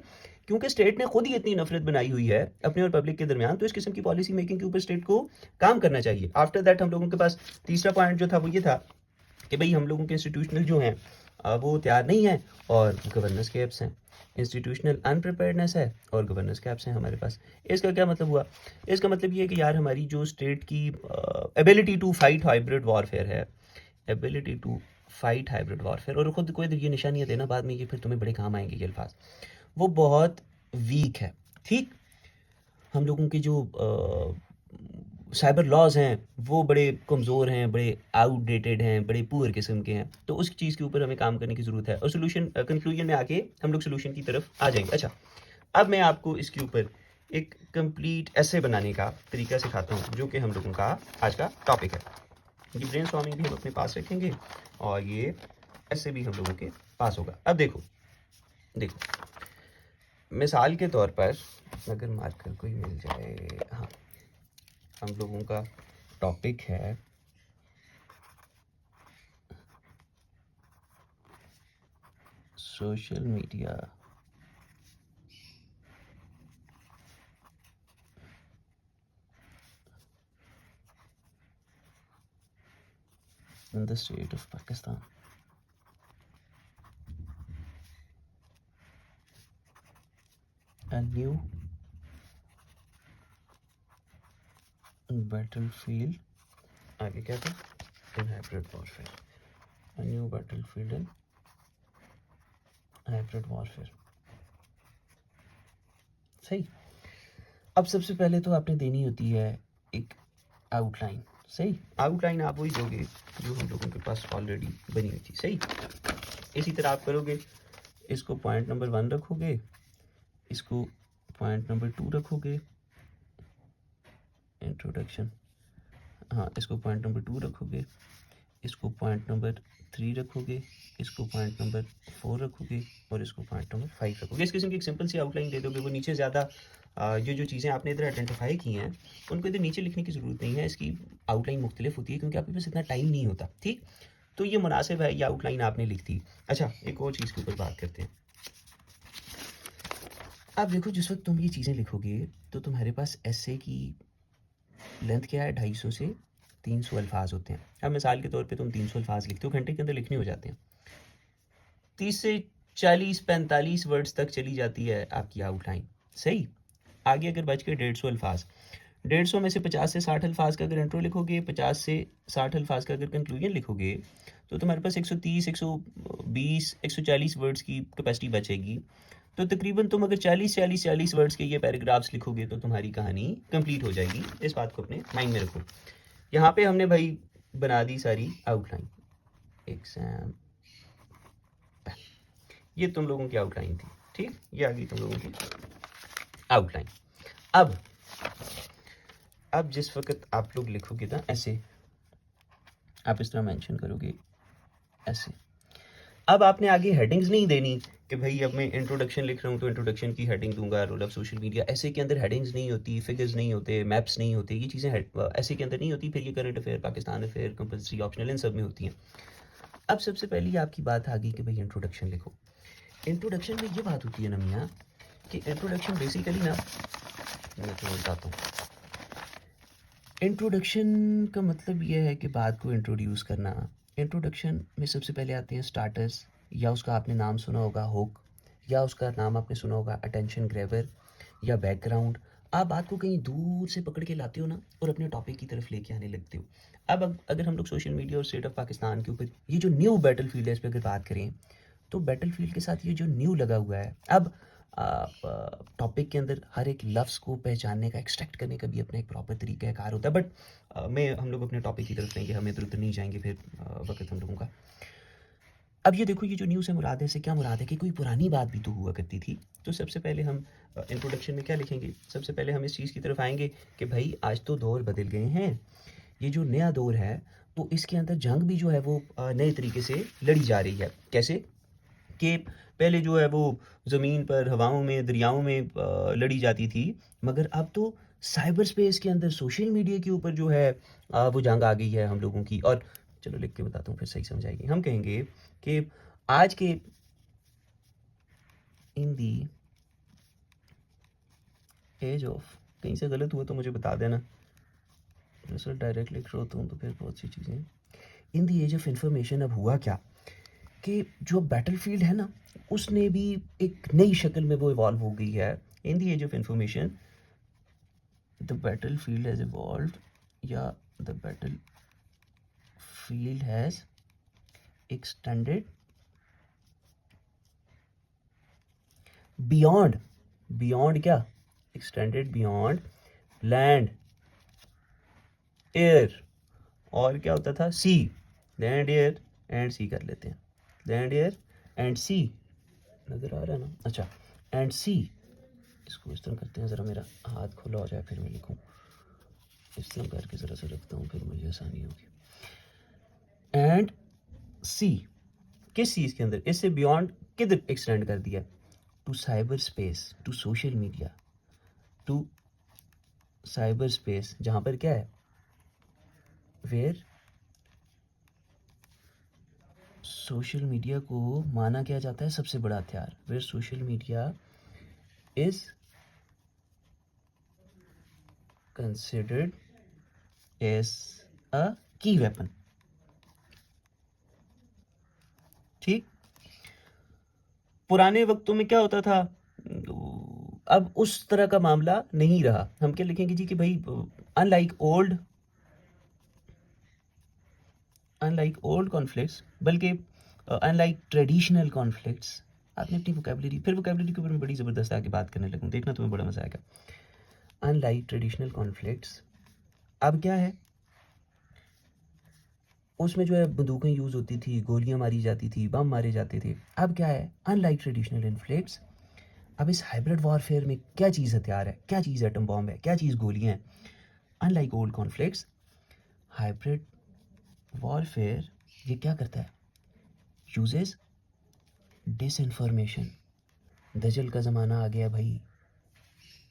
Speaker 2: क्योंकि स्टेट ने खुद ही इतनी नफरत बनाई हुई है अपने और पब्लिक के दरमियान, तो इस किस्म की पॉलिसी मेकिंग के ऊपर स्टेट को काम करना चाहिए। आफ्टर दैट हम लोगों के पास तीसरा पॉइंट जो था वो ये था कि भाई हम लोगों के इंस्टीट्यूशनल जो हैं वो तैयार नहीं है और गवर्नेंस गैप्स हैं। इंस्टीट्यूशनल अनप्रिपेयर्डनेस है और गवर्नेंस गैप्स हैं हमारे पास। इसका क्या मतलब हुआ? इसका मतलब ये है कि यार हमारी जो स्टेट की ability to fight hybrid warfare है, ability to fight hybrid warfare, और खुद कोई ये निशानियाँ देना बाद में, ये फिर तुम्हें बड़े काम आएंगे ये अल्फाज, वो बहुत वीक है। ठीक, हम लोगों के जो साइबर लॉज हैं वो बड़े कमज़ोर हैं, बड़े आउटडेटेड हैं, बड़े पुअर किस्म के हैं। तो उस चीज़ के ऊपर हमें काम करने की ज़रूरत है और सोल्यूशन कंक्लूजन में आके हम लोग सोल्यूशन की तरफ आ जाएंगे। अच्छा, अब मैं आपको इसके ऊपर एक कंप्लीट ऐसे बनाने का तरीका सिखाता हूँ जो कि हम लोगों का आज का टॉपिक है। ये ब्रेनस्टॉर्मिंग भी हम अपने पास रखेंगे और ये ऐसे भी हम लोगों के पास होगा। अब देखो मिसाल के तौर पर अगर मार्कर कोई मिल जाए, हाँ, हम लोगों का टॉपिक है social media in the state of Pakistan. A new battlefield, आगे क्या था? In hybrid warfare. A new battlefield in hybrid warfare. सही। अब सबसे पहले तो आपने देनी होती है एक आउटलाइन। सही, आउटलाइन आप वही दोगे जो हम लोगों के पास ऑलरेडी बनी हुई थी। सही, इसी तरह आप करोगे, इसको पॉइंट नंबर 1 रखोगे, इसको पॉइंट नंबर 2 रखोगे, इंट्रोडक्शन, हाँ, इसको पॉइंट नंबर 2 रखोगे, इसको पॉइंट नंबर 3 रखोगे, इसको पॉइंट नंबर 4 रखोगे और इसको पॉइंट नंबर 5 रखोगे। इस किस्म की एक सिंपल सी आउटलाइन दे दोगे। वो नीचे ज़्यादा जो चीज़ें आपने इधर आइडेंटिफाई की हैं उनको इधर नीचे लिखने की ज़रूरत नहीं है। इसकी आउटलाइन मुख्तलिफ होती है क्योंकि आपके पास इतना टाइम नहीं होता। ठीक, तो ये मुनासिब है, ये आउटलाइन आपने लिख दी। अच्छा, एक और चीज़ के ऊपर बात करते हैं। अब देखो, जिस वक्त तुम ये चीज़ें लिखोगे तो तुम्हारे पास एसे की लेंथ क्या है? 250 से 300 अल्फाज होते हैं। अब मिसाल के तौर पे तुम 300 अल्फाज लिखते हो, घंटे के अंदर लिखने हो जाते हैं। 30 से 40-45 वर्ड्स तक चली जाती है आपकी आउटलाइन। सही, आगे अगर बच के 150 अल्फाज, 150 में से 50 से 60 अल्फाज का अगर इंट्रो लिखोगे, 50 से 60 अल्फाज का अगर कंक्लूजन लिखोगे, तो तुम्हारे पास 130, 120, 140 वर्ड्स की कैपेसिटी बचेगी। तो तकरीबन तुम अगर 40 वर्ड्स के ये पैराग्राफ्स लिखोगे तो तुम्हारी कहानी कंप्लीट हो जाएगी। इस बात को अपने माइंड में रखो। यहाँ पे हमने भाई बना दी सारी आउटलाइन। एग्जाम। ये तुम लोगों की आउटलाइन थी, ठीक, ये आ गई तुम लोगों की आउटलाइन। अब जिस वक्त आप लोग लिखोगे ना ऐसे, आप इस तरह मेंशन करोगे ऐसे। अब आपने आगे हेडिंग्स नहीं देनी कि भाई अब मैं इंट्रोडक्शन लिख रहा हूँ तो इंट्रोडक्शन की हेडिंग दूंगा, रोल ऑफ सोशल मीडिया। ऐसे के अंदर हेडिंग्स नहीं होती, फिगर्स नहीं होते, मैप्स नहीं होते, ये चीज़ें ऐसे के अंदर नहीं होती। फिर ये current affair, Pakistan affair, compulsory, optional, इन सब में होती हैं। अब सबसे पहले आपकी बात आ गई कि भाई इंट्रोडक्शन लिखो। इंट्रोडक्शन में ये बात होती है ना मियाँ कि इंट्रोडक्शन बेसिकली ना, मैं तुम्हें बताता हूँ। इंट्रोडक्शन का मतलब ये है कि बात को इंट्रोड्यूस करना। इंट्रोडक्शन में सबसे पहले आते हैं स्टार्टर्स, या उसका आपने नाम सुना होगा हुक, या उसका नाम आपने सुना होगा अटेंशन ग्रैबर या बैकग्राउंड। आप बात को कहीं दूर से पकड़ के लाते हो ना और अपने टॉपिक की तरफ लेके आने लगते हो। अब अगर हम लोग सोशल मीडिया और स्टेट ऑफ पाकिस्तान के ऊपर ये जो न्यू बैटल फील्ड है इस पर अगर बात करें, तो बैटल फील्ड के साथ ये जो न्यू लगा हुआ है, अब टॉपिक के अंदर हर एक लफ्ज़ को पहचानने का, एक्सट्रैक्ट करने का भी अपना एक प्रॉपर तरीका कार होता है। बट मैं हम लोग अपने टॉपिक की तरफ लेंगे, हम इधर उधर नहीं जाएंगे फिर वक्त हम लोगों का। अब ये देखो, ये जो न्यूज़ से मुराद है, इससे क्या मुराद है कि कोई पुरानी बात भी तो हुआ करती थी। तो सबसे पहले हम इंट्रोडक्शन में क्या लिखेंगे, सबसे पहले हम इस चीज़ की तरफ आएंगे कि भाई आज तो दौर बदल गए हैं। ये जो नया दौर है तो इसके अंदर जंग भी जो है वो नए तरीके से लड़ी जा रही है। कैसे कि पहले जो है वो ज़मीन पर, हवाओं में, दरियाओं में लड़ी जाती थी, मगर अब तो साइबर स्पेस के अंदर, सोशल मीडिया के ऊपर जो है वो जंग आ गई है हम लोगों की। और चलो लिख के बताता हूँ फिर सही समझ आएगी। हम कहेंगे कि आज के इन दी एज ऑफ, कहीं से गलत हुआ तो मुझे बता देना, दरअसल डायरेक्ट लिख रहा होता हूँ तो फिर बहुत सी चीज़ें। इन दी एज ऑफ इंफॉर्मेशन अब हुआ क्या कि जो बैटलफील्ड है ना उसने भी एक नई शक्ल में वो इवॉल्व हो गई है। In the age of information the battlefield has evolved, या the battlefield has extended beyond, beyond क्या, एक्सटेंडेड बियॉन्ड लैंड, एयर, और क्या होता था, sea. Land, air and sea कर लेते हैं, लैंड, एयर एंड सी। नज़र आ रहा है ना, अच्छा, एंड सी। इसको इस तरह करते हैं, ज़रा मेरा हाथ खुला हो जाए फिर मैं लिखूँ। इस तरह करके ज़रा से रखता हूँ, फिर मुझे आसानी होगी। एंड सी, किस चीज़ के अंदर, इससे बियॉन्ड किधर एक्सटेंड कर दिया, to cyber space, to social media, to cyber space, जहाँ पर क्या है, वेयर सोशल मीडिया को माना क्या जाता है सबसे बड़ा हथियार, where social media is considered as a key weapon। ठीक, पुराने वक्तों में क्या होता था, अब उस तरह का मामला नहीं रहा। हम क्या लिखेंगे जी कि भाई अनलाइक ओल्ड कॉन्फ्लिक्ट्स, बल्कि अनलाइक ट्रेडिशनल कॉन्फ्लिक्ट्स। आपने अपनी वोकेबलरी, फिर वोकेबलरी के ऊपर मैं बड़ी ज़बरदस्त आके बात करने लगूँ, देखना तुम्हें बड़ा मजा आएगा। अनलाइक ट्रेडिशनल कॉन्फ्लिक्ट्स, अब क्या है, उसमें जो है बंदूकें यूज़ होती थी, गोलियां मारी जाती थी, बम मारे जाते थे। अब क्या है, अनलाइक ट्रेडिशनल इन्फ्लिक्ट्स, अब इस हाइब्रिड वॉरफेयर में क्या चीज़ हथियार है, क्या चीज़ एटम बॉम्ब है, क्या चीज़ गोलियां हैं। Unlike old conflicts, hybrid warfare ये क्या करता है, यूजेस डिसइंफॉर्मेशन। दजल का ज़माना आ गया भाई,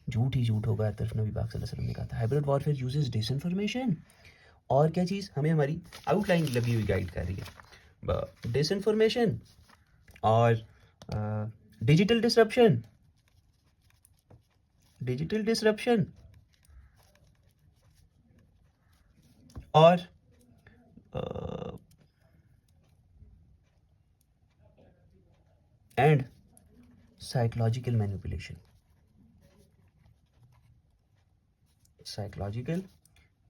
Speaker 2: झूठ ही झूठ होगा, तरफ नबी पाक सल्लल्लाहु अलैहि वसल्लम ने कहा था। हाइब्रिड वॉरफेयर यूजेस डिसइंफॉर्मेशन, और क्या चीज़ हमें हमारी आउटलाइन लगी हुई गाइड कर रही है, डिसइंफॉर्मेशन और डिजिटल डिसरप्शन, डिजिटल डिसरप्शन और and psychological manipulation, psychological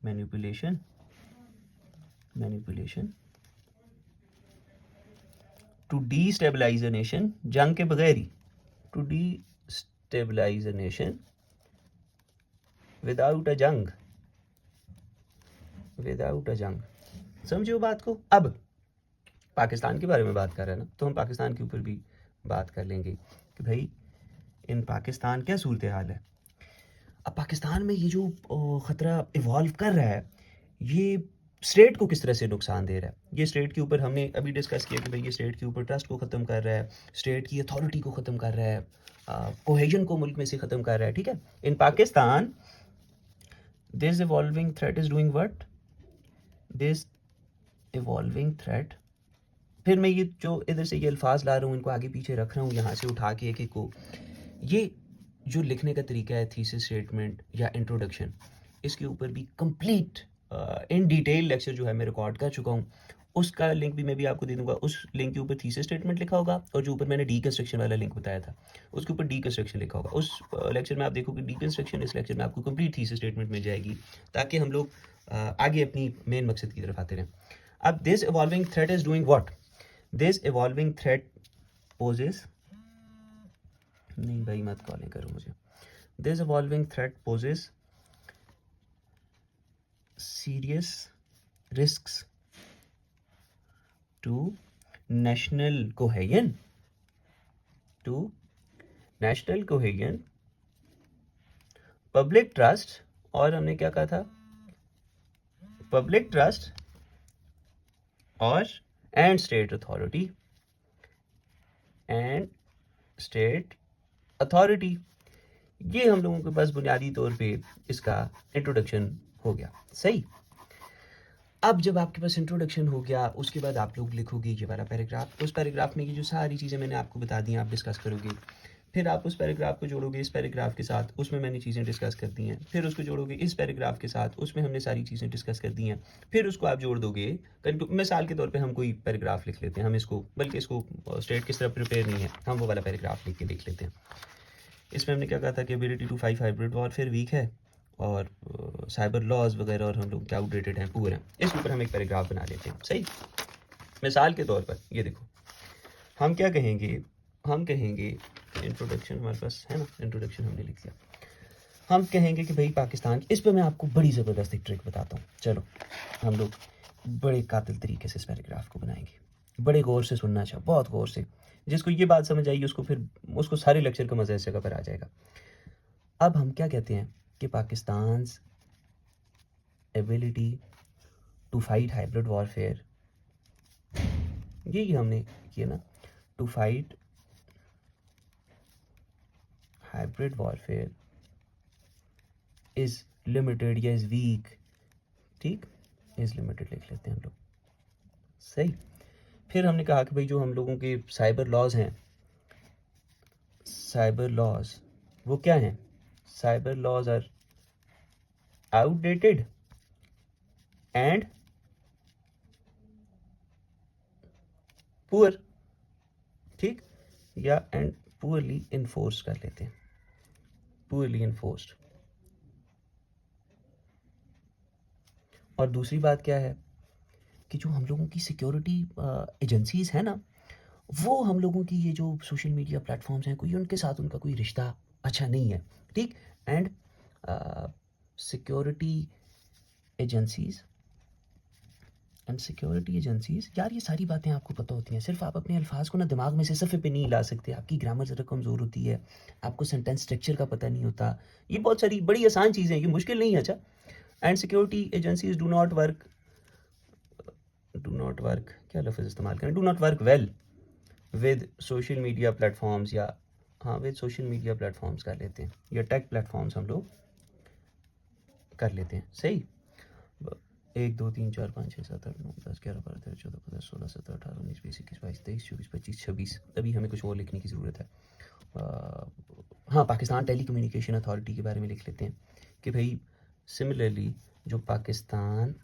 Speaker 2: manipulation, manipulation to destabilise a nation, जंग के बगैर ही, to destabilise a nation without a जंग, विदाउट अ जंग। समझो बात को। अब पाकिस्तान के बारे में बात कर रहे हैं ना, तो हम पाकिस्तान के ऊपर भी बात कर लेंगे कि भाई इन पाकिस्तान क्या सूरत हाल है। अब पाकिस्तान में ये जो ख़तरा इवॉल्व कर रहा है, ये स्टेट को किस तरह से नुकसान दे रहा है। ये स्टेट के ऊपर हमने अभी डिस्कस किया कि भाई ये स्टेट के ऊपर ट्रस्ट को ख़त्म कर रहा है, स्टेट की अथॉरिटी को ख़त्म कर रहा है, कोहेजन को मुल्क में से ख़त्म कर रहा है, ठीक है। In Pakistan this evolving threat is doing what, this evolving threat, फिर मैं ये जो इधर से ये अल्फाज ला रहा हूँ इनको आगे पीछे रख रहा हूँ यहाँ से उठा के एक एक को। ये जो लिखने का तरीका है थीसिस स्टेटमेंट या इंट्रोडक्शन, इसके ऊपर भी कंप्लीट इन डिटेल लेक्चर जो है मैं रिकॉर्ड कर चुका हूँ, उसका लिंक भी मैं भी आपको दे दूंगा। उस लिंक के ऊपर थीसिस स्टेटमेंट लिखा होगा और जो ऊपर मैंने डीकंस्ट्रक्शन वाला लिंक बताया था उसके ऊपर डीकंस्ट्रक्शन लिखा होगा। उस लेक्चर में आप देखोगे डीकंस्ट्रक्शन, इस लेक्चर में आपको कंप्लीट थीसिस स्टेटमेंट मिल जाएगी ताकि हम लोग आगे अपनी मेन मकसद की तरफ आते रहें। अब this evolving threat is doing what, this evolving threat poses, नहीं भाई मत कॉलिंग करो मुझे, this evolving threat poses serious risks to national cohesion, to national cohesion, public trust, और हमने क्या कहा था, public trust और and state authority, and state authority। ये हम लोगों के पास बुनियादी तौर पे इसका इंट्रोडक्शन हो गया, सही। अब जब आपके पास इंट्रोडक्शन हो गया उसके बाद आप लोग लिखोगे ये वाला पैराग्राफ, उस पैराग्राफ में ये जो सारी चीज़ें मैंने आपको बता दी आप डिस्कस करोगे, फिर आप उस पैराग्राफ को जोड़ोगे इस पैराग्राफ के साथ, उसमें मैंने चीज़ें डिस्कस कर दी हैं, फिर उसको जोड़ोगे इस पैराग्राफ के साथ, उसमें हमने सारी चीज़ें डिस्कस कर दी हैं, फिर उसको आप जोड़ दोगे। मिसाल के तौर पे हम कोई पैराग्राफ लिख लेते हैं, हम इसको, बल्कि इसको स्टेट किस तरह प्रिपेयर नहीं है, हम वो वाला पैराग्राफ लिख के देख लेते हैं। इसमें हमने क्या कहा था कि ability to fight hybrid warfare weak है और साइबर लॉज वगैरह और हम लोग क्या आउटडेटेड हैं, पुअर हैं। इसके ऊपर हम एक पैराग्राफ बना लेते हैं, सही। मिसाल के तौर पर ये देखो, हम क्या कहेंगे, हम कहेंगे इंट्रोडक्शन हमारे पास है ना, इंट्रोडक्शन हमने लिख लिया, हम कहेंगे कि भाई पाकिस्तान, इस पर मैं आपको बड़ी ज़बरदस्त एक ट्रिक बताता हूँ। चलो हम लोग बड़े कातिल तरीके से इस पैराग्राफ को बनाएंगे, बड़े गौर से सुनना चाहिए, बहुत गौर से। जिसको ये बात समझ आएगी उसको फिर उसको सारे लेक्चर का मज़ा इस जगह पर आ जाएगा। अब हम क्या कहते हैं कि Pakistan ability to fight hybrid warfare, यही हमने किया ना, to fight hybrid warfare is limited या इज वीक, ठीक, इज लिमिटेड लिख लेते हैं हम लोग, सही। फिर हमने कहा कि भाई जो हम लोगों के साइबर लॉज हैं, साइबर लॉज वो क्या हैं, cyber laws are outdated and poor, ठीक, या एंड पुअरली इन्फोर्स कर लेते हैं, पुअरली इन्फोर्स्ड। और दूसरी बात क्या है कि जो हम लोगों की सिक्योरिटी एजेंसीज हैं ना, वो हम लोगों की ये जो सोशल मीडिया प्लेटफॉर्म्स हैं, कोई उनके साथ उनका कोई रिश्ता अच्छा नहीं है, ठीक। And security agencies and security agencies, यार ये सारी बातें आपको पता होती हैं, सिर्फ आप अपने अल्फाज को ना दिमाग में से सफ़े पे नहीं ला सकते, आपकी ग्रामर ज़रा कमज़ोर होती है, आपको सेंटेंस स्ट्रक्चर का पता नहीं होता, ये बहुत सारी बड़ी आसान चीज़ें हैं, ये मुश्किल नहीं है, अच्छा। And security agencies do not work, क्या लफ्ज़ इस्तेमाल करें, do not work well with social media platforms, या हाँ विद सोशल मीडिया प्लेटफॉर्म्स कर लेते हैं, या टेक प्लेटफॉर्म्स हम लोग कर लेते हैं, सही। 1 2 3 4 5 6 7 8 9 10 11 12 13 14 15 16 17 18 19 20 21 22 23 24 25 26, अभी हमें कुछ और लिखने की ज़रूरत है। हाँ, पाकिस्तान टेली कम्युनिकेशन अथॉरिटी के बारे में लिख लेते हैं कि भाई सिमिलरली जो पाकिस्तान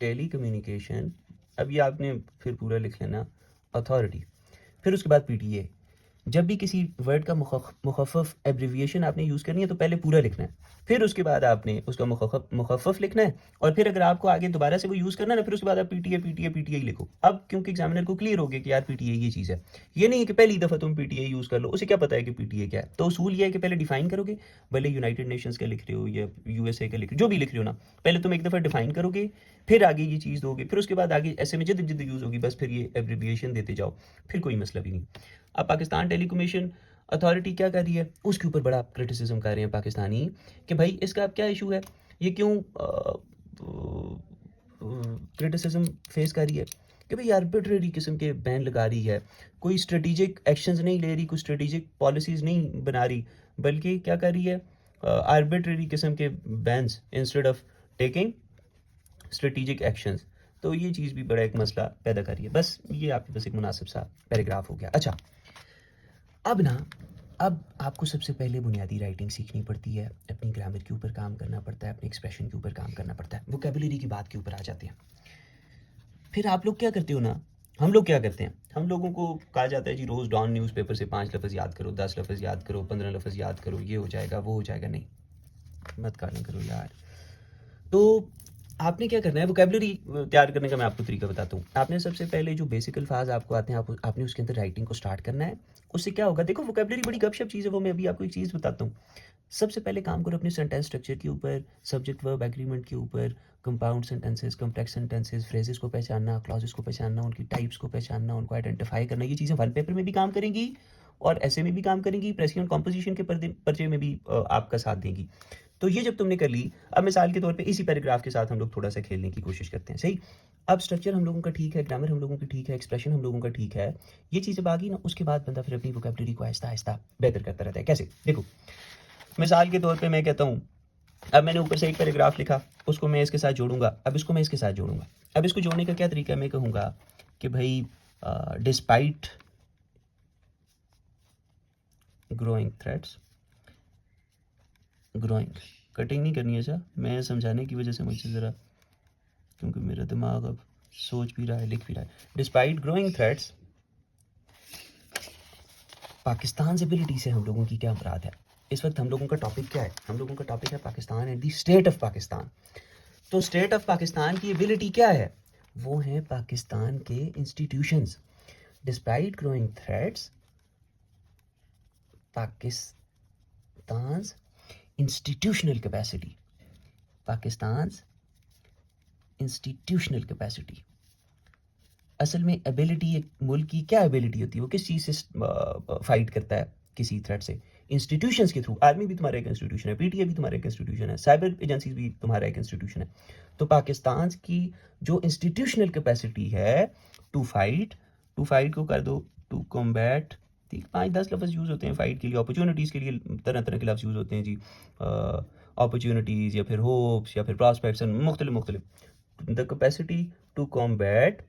Speaker 2: टेली कम्युनिकेशन, अब ये आपने फिर पूरा लिख लेना अथॉरिटी, फिर उसके बाद पीटीए, जब भी किसी वर्ड का मुखफ़्फ़ एब्रिविएशन आपने यूज़ करनी है तो पहले पूरा लिखना है, फिर उसके बाद आपने उसका मुखफ़्फ़ लिखना है, और फिर अगर आपको आगे दोबारा से वो यूज़ करना है ना, फिर उसके बाद आप पीटीए लिखो। अब क्योंकि एग्जामिनर को क्लियर हो गया कि यार पीटीए ये चीज़ है, ये नहीं है कि पहली दफ़ा तुम पीटीए यूज़ कर लो, उसे क्या पता है कि पीटीए क्या है। तो उसूल ये है कि पहले डिफाइन करोगे, भले यूनाइटेड नेशंस का लिख रहे हो या यूएसए का लिख रहे हो, जो भी लिख रहे हो ना, पहले तुम एक दफ़ा डिफाइन करोगे, फिर आगे ये चीज़ दोगे, फिर उसके बाद आगे ऐसे में जिद जिद यूज़ होगी, बस फिर ये एब्रिविएशन देते जाओ, फिर कोई मसला भी नहीं। अब पाकिस्तान टेलीकम्युनिकेशन अथॉरिटी क्या कर रही है, उसके ऊपर बड़ा क्रिटिसिज्म कर रहे हैं पाकिस्तानी कि भाई इसका अब क्या इशू है, ये क्यों क्रिटिसिज्म फेस कर रही है कि भाई आर्बिट्रेरी किस्म के बैन लगा रही है, कोई स्ट्रेटेजिक एक्शंस नहीं ले रही, कोई स्ट्रेटेजिक पॉलिसीज़ नहीं बना रही, बल्कि क्या कर रही है, आर्बिट्रेरी किस्म के bans instead of taking strategic actions. तो ये चीज़ भी बड़ा एक मसला पैदा कर रही है। बस ये आपके पास एक मुनासिब सा पैराग्राफ हो गया। अच्छा, अब ना, अब आपको सबसे पहले बुनियादी राइटिंग सीखनी पड़ती है, अपनी ग्रामर के ऊपर काम करना पड़ता है, अपने एक्सप्रेशन के ऊपर काम करना पड़ता है, वोकैबुलरी की बात के ऊपर आ जाते हैं। फिर आप लोग क्या करते हो ना, हम लोग क्या करते हैं, हम लोगों को कहा जाता है जी रोज़ डॉन न्यूज़पेपर से 5 लफ्ज़ याद करो, 10 लफ्ज़ याद करो, 15 लफ्ज़ याद करो, ये हो जाएगा, वो हो जाएगा। नहीं, मत काना करो यार। तो आपने क्या करना है, वोकैबुलरी तैयार करने का मैं आपको तरीका बताता हूँ। आपने सबसे पहले जो बेसिक अल्फाज आपको आते हैं, आपने उसके अंदर राइटिंग को स्टार्ट करना है। उससे क्या होगा, देखो वोकैबुलरी बड़ी गपशप चीज़ है, वो मैं अभी आपको एक चीज़ बताता हूँ। सबसे पहले काम करो अपने सेंटेंस स्ट्रक्चर के ऊपर, सब्जेक्ट वर्ब एग्रीमेंट के ऊपर, compound sentences, complex sentences, phrases को पहचानना, क्लॉजेस को पहचानना, उनकी टाइप्स को पहचानना, उनको आइडेंटिफाई करना। ये चीज़ें वन पेपर में भी काम करेंगी और ऐसे में भी काम करेंगी, प्रेसिडेंट कॉम्पोजिशन के पर्चे में भी आपका साथ देंगी। तो ये जब तुमने कर ली, अब मिसाल के तौर पे इसी पैराग्राफ के साथ हम लोग थोड़ा सा खेलने की कोशिश करते हैं, सही। अब स्ट्रक्चर हम लोगों का ठीक है, ग्रामर हम लोगों की ठीक है, एक्सप्रेशन हम लोगों का ठीक है, ये चीज़ें बाकी ना, उसके बाद बंदा फिर अपनी वोकैबुलरी को आहिस्ता आहिस्ता बेहतर करता रहता है। कैसे, देखो मिसाल के तौर पे मैं कहता हूँ, अब मैंने ऊपर से एक पैराग्राफ लिखा, उसको मैं इसके साथ जोड़ूंगा, अब इसको मैं इसके साथ जोड़ूंगा। अब इसको जोड़ने का क्या तरीका है, मैं कहूँगा कि भाई despite growing threats, growing, cutting नहीं करनी है सर, मैं समझाने की वजह से मुझे ज़रा, क्योंकि मेरा दिमाग अब सोच भी रहा है, लिख भी रहा है। Despite growing threats, Pakistan ability से हम लोगों की क्या मुराद है। इस वक्त हम लोगों का टॉपिक क्या है, हम लोगों का टॉपिक है Pakistan and the state of Pakistan. तो स्टेट ऑफ पाकिस्तान की एबिलिटी क्या है, वो है पाकिस्तान के institutions. Despite growing threats, Pakistan institutional capacity, Pakistan institutional capacity. असल में एबिलिटी एक मुल्क की क्या एबिलिटी होती है, वो किस चीज़ से फाइट करता है किसी थ्रेट से, इंस्टीट्यूशंस के थ्रू। आर्मी भी तुम्हारा एक इंस्टीट्यूशन है, पीटीए भी तुम्हारा एक इंस्टीट्यूशन है, साइबर एजेंसीज भी तुम्हारा एक इंस्टीट्यूशन है। तो पाकिस्तान की जो इंस्टीट्यूशनल कैपेसिटी है टू फाइट, टू फाइट को कर दो टू कॉम्बैट, 5-10 लफ्ज़ यूज़ होते हैं फाइट के लिए, अपॉर्चुनिटीज़ के लिए तरह तरह के लफ्ज़ यूज़ होते हैं जी, अपॉर्चुनिटीज़ या फिर होप्स या फिर प्रॉस्पेक्ट्स, मुख्तलिफ the capacity to combat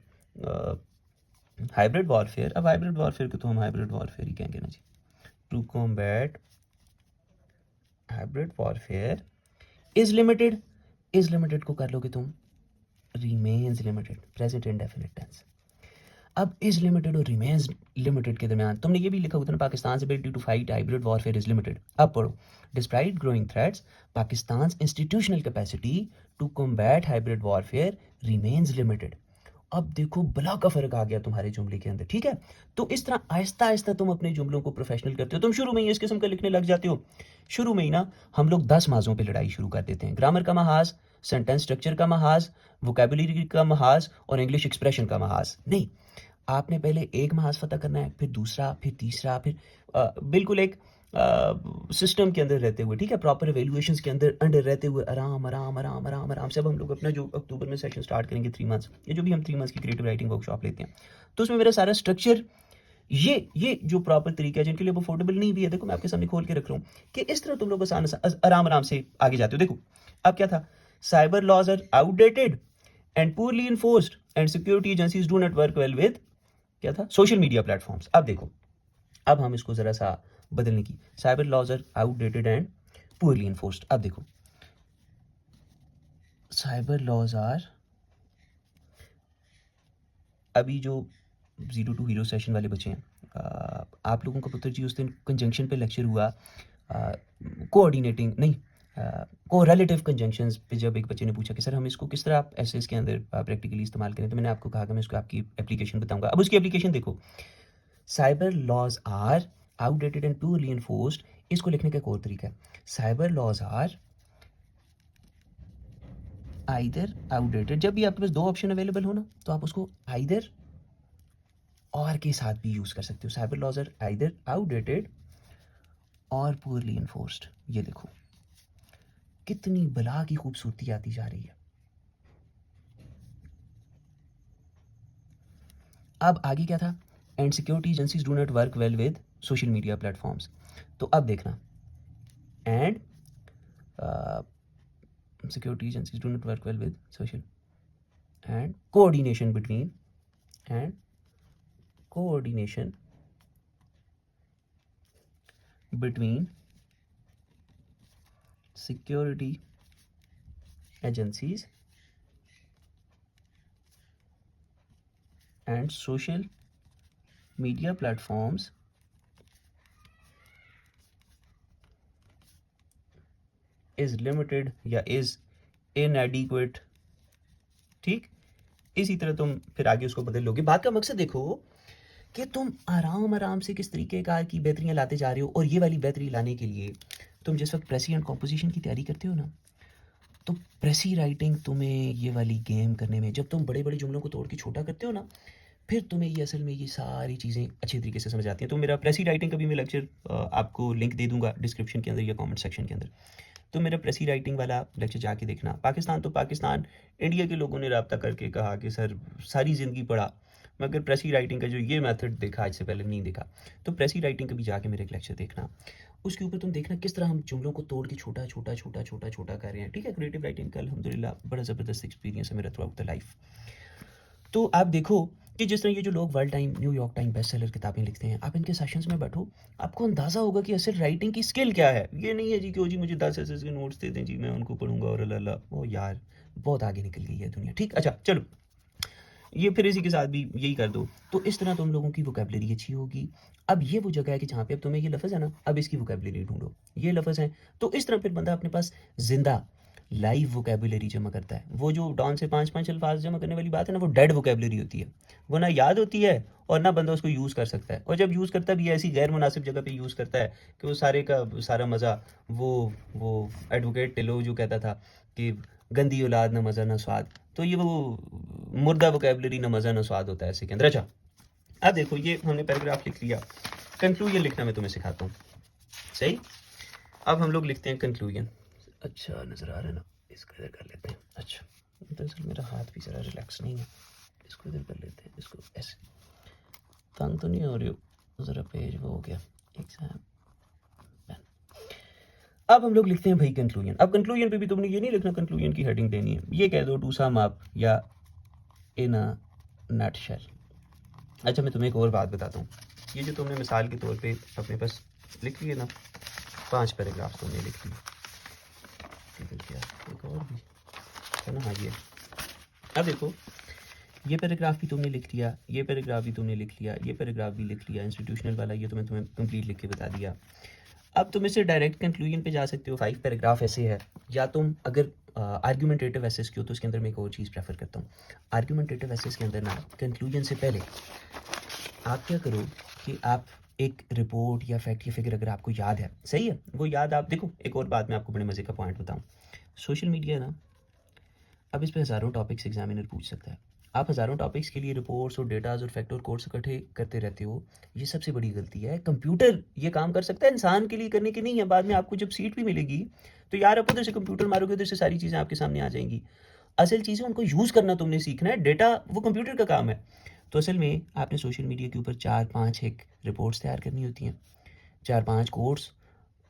Speaker 2: hybrid warfare. अब हाइब्रिड वॉरफेयर को तो हम हाइब्रिड वॉरफेयर ही कहेंगे ना जी। To combat hybrid warfare is limited, is limited को कर लोगे तुम remains limited, present indefinite tense. अब इज लिमिटेड और रिमेन्स लिमिटेड के दरमियान तुमने ये भी लिखा होता है ना, Pakistan ability to fight hybrid warfare is limited. अब पढ़ो, despite growing threats, Pakistan institutional capacity to combat hybrid warfare remains limited. अब देखो बला का फ़र्क आ गया तुम्हारे जुमले के अंदर, ठीक है। तो इस तरह आहिस्ता आहिस्ता तुम अपने जुमलों को प्रोफेशनल करते हो। तुम शुरू में ही इस किस्म का लिखने लग जाते हो, शुरू में ही ना हम लोग 10 माज़ों पे लड़ाई शुरू कर देते हैं, ग्रामर का महाज, सेंटेंस स्ट्रक्चर का महाज, वोकैबुलरी का महाज और इंग्लिश एक्सप्रेशन का महाज। नहीं, आपने पहले एक महाज फतह करना है, फिर दूसरा, फिर तीसरा, फिर बिल्कुल एक सिस्टम के अंदर रहते हुए, ठीक है, प्रॉपर एवेल्युएशंस के अंडर रहते हुए आराम आराम आराम आराम आराम से। अब हम लोग अपना जो अक्टूबर में सेशन स्टार्ट करेंगे 3 मंथ्स, ये जो भी हम 3 मंथ्स की क्रिएटिव राइटिंग वर्कशॉप लेते हैं, तो उसमें मेरा सारा स्ट्रक्चर, ये जो प्रॉपर तरीका है, जिनके लिए वो अफोर्डेबल नहीं भी है, देखो मैं आपके सामने खोल के रख रहा हूँ कि इस तरह तुम लोग आसान आराम आराम से आगे जाते हो। देखो अब क्या था, cyber laws are outdated and poorly enforced and security agencies do not work well with, क्या था, सोशल मीडिया प्लेटफॉर्म्स। अब देखो, अब हम इसको जरा सा बदलने की, cyber laws are outdated and poorly enforced. अब देखो, साइबर लॉज आर, अभी जो 0 to हीरो सेशन वाले बच्चे हैं, आप लोगों का पुत्र जी उस दिन कंजंक्शन पे लेक्चर हुआ, कोऑर्डिनेटिंग नहीं, कोरिलेटिव कंजंक्शंस पे जब एक बच्चे ने पूछा कि सर हम इसको किस तरह आप एसेस के अंदर प्रैक्टिकली इस्तेमाल करें, तो मैंने आपको कहा कि मैं इसको आपकी एप्लीकेशन बताऊंगा। अब उसकी एप्लीकेशन देखो, cyber laws are outdated and poorly enforced. इसको लिखने का एक और तरीका है, cyber laws are either outdated. जब भी आपके पास दो ऑप्शन अवेलेबल हो ना, तो आप उसको आइदर और के साथ भी यूज कर सकते हो। Cyber laws are either outdated और पुअरली एनफोर्स्ड। ये देखो कितनी बला की खूबसूरती आती जा रही है। अब आगे क्या था, and security agencies do not work well with social media platforms. तो अब देखना, and security agencies do not work well with social and coordination between security agencies and social media platforms is limited या is inadequate। ठीक, इसी तरह तुम फिर आगे उसको बदल लोगे। बात का मकसद देखो कि तुम आराम आराम से किस तरीके कार की बेहतरियाँ लाते जा रहे हो, और ये वाली बेहतरी लाने के लिए तुम जिस वक्त प्रेसी एंड कॉम्पोजिशन की तैयारी करते हो ना, तो प्रेसी राइटिंग तुम्हें ये वाली गेम करने में, जब तुम बड़े बड़े जुमलों को तोड़ के छोटा करते हो ना, फिर तुम्हें ये असल में ये सारी चीज़ें अच्छे तरीके से समझ आती हैं। तो मेरा प्रेसी राइटिंग का भी मैं लेक्चर आपको लिंक दे दूंगा डिस्क्रिप्शन के अंदर या कमेंट सेक्शन के अंदर। तो मेरा प्रेसी राइटिंग वाला लेक्चर जाके देखना। पाकिस्तान, तो पाकिस्तान इंडिया के लोगों ने रब्ता करके कहा कि सर सारी ज़िंदगी पढ़ा, मगर प्रेसी राइटिंग का जो ये मेथड देखा आज से पहले नहीं देखा। तो प्रेसी राइटिंग का भी जाके मेरा एक लेक्चर देखना, उसके ऊपर तुम देखना किस तरह हम जुमलों को तोड़ के छोटा छोटा छोटा छोटा छोटा कर रहे हैं। ठीक है, क्रिएटिव राइटिंग का अल्हम्दुलिल्लाह बड़ा ज़बरदस्त एक्सपीरियंस है मेरा थ्रू आउट द लाइफ। तो आप देखो कि जिस तरह ये जो लोग world time, New York time best seller किताबें लिखते हैं, आप इनके सेशंस में बैठो, आपको अंदाज़ा होगा कि असल राइटिंग की स्किल क्या है। ये नहीं है जी कि ओ जी मुझे 10 एसेस के नोट्स दे दें जी, मैं उनको पढ़ूंगा और अल्लाह, ओ यार बहुत आगे निकल गई है दुनिया। ठीक, अच्छा चलो, ये फिर इसी के साथ भी यही कर दो, तो इस तरह तुम लोगों की वोकेबलरी अच्छी होगी। अब ये वो जगह है कि जहाँ पे अब तुम्हें ये लफ्ज़ है ना, अब इसकी वोकेबलरी ढूंढो, ये लफ्ज़ है। तो इस तरह फिर बंदा अपने पास जिंदा लाइव वोकेबलरी जमा करता है। वो जो डॉन से 5-5 अल्फाज जमा करने वाली बात है ना, वो डेड वोकेबलरी होती है, वो ना याद होती है और ना बंदा उसको यूज़ कर सकता है। और जब यूज़ करता भी है ऐसी गैर मुनासिब जगह पे यूज़ करता है कि वो सारे का सारा मज़ा, वो एडवोकेट टिलो जो कहता था कि गंदी औलाद ना मज़ा ना स्वाद, तो ये वो मुर्दा वोकेबलरी ना मज़ा ना स्वाद होता है ऐसे के अंदर। अच्छा, अब देखो ये हमने पैराग्राफ लिख लिया, कंक्लूजन लिखना मैं तुम्हें सिखाता हूँ। सही, अब हम लोग लिखते हैं कंक्लूजन। अच्छा नज़र आ रहा है ना, इसको इधर कर लेते हैं। अच्छा, दरअसल मेरा हाथ भी ज़रा रिलैक्स नहीं है, इसको इधर कर लेते हैं, इसको ऐसे। तंग तो नहीं हो रही हो, ज़रा पेज वो हो गया एग्जाम। अब हम लोग लिखते हैं भाई कंक्लूजन। अब कंक्लूजन पे भी तुमने ये नहीं लिखना कंक्लूजन की हेडिंग देनी है, ये कह दो टू सम अप या इन अ नटशेल। अच्छा, मैं तुम्हें एक और बात बताता हूँ, ये जो तुमने मिसाल के तौर पे अपने पास लिख लिए ना, 5 पैराग्राफ तुमने लिख लिए, एक और भी है ना, हाँ ये। अब देखो ये पैराग्राफ भी तुमने लिख लिया, ये पैराग्राफ भी तुमने लिख लिया, ये पैराग्राफ भी लिख लिया, इंस्टीट्यूशनल वाला ये तुम्हें कंप्लीट लिख के बता दिया। अब तुम इससे डायरेक्ट कंक्लूजन पे जा सकते हो। 5 पैराग्राफ ऐसे है, या तुम अगर आर्गूमेंटेटिव एसेस की हो तो उसके अंदर मैं एक और चीज़ प्रेफर करता हूँ। आर्गूमेंटेटिव एसेस के अंदर ना कंक्लूजन से पहले आप क्या करो कि आप एक रिपोर्ट या फैक्ट या फिगर अगर आपको याद है, सही है, वो याद आप देखो। एक और बात मैं आपको बड़े मज़े का पॉइंट बताऊँ, सोशल मीडिया ना, अब इस पे हज़ारों टॉपिक्स एग्जामिनर पूछ सकता है। आप हज़ारों टॉपिक्स के लिए रिपोर्ट्स और डेटाज और फैक्ट और कोर्स इकट्ठे करते रहते हो, ये सबसे बड़ी गलती है। कंप्यूटर ये काम कर सकता है, इंसान के लिए करने की नहीं है। बाद में आपको जब सीट भी मिलेगी तो यार आप उधर से कंप्यूटर मारोगे, उधर से सारी चीज़ें आपके सामने आ जाएंगी। असल चीज़ें उनको यूज़ करना तुमने सीखना है, डेटा वो कंप्यूटर का काम है। तो असल में आपने सोशल मीडिया के ऊपर 4-5 एक रिपोर्ट्स तैयार करनी होती हैं, 4-5 कोर्स,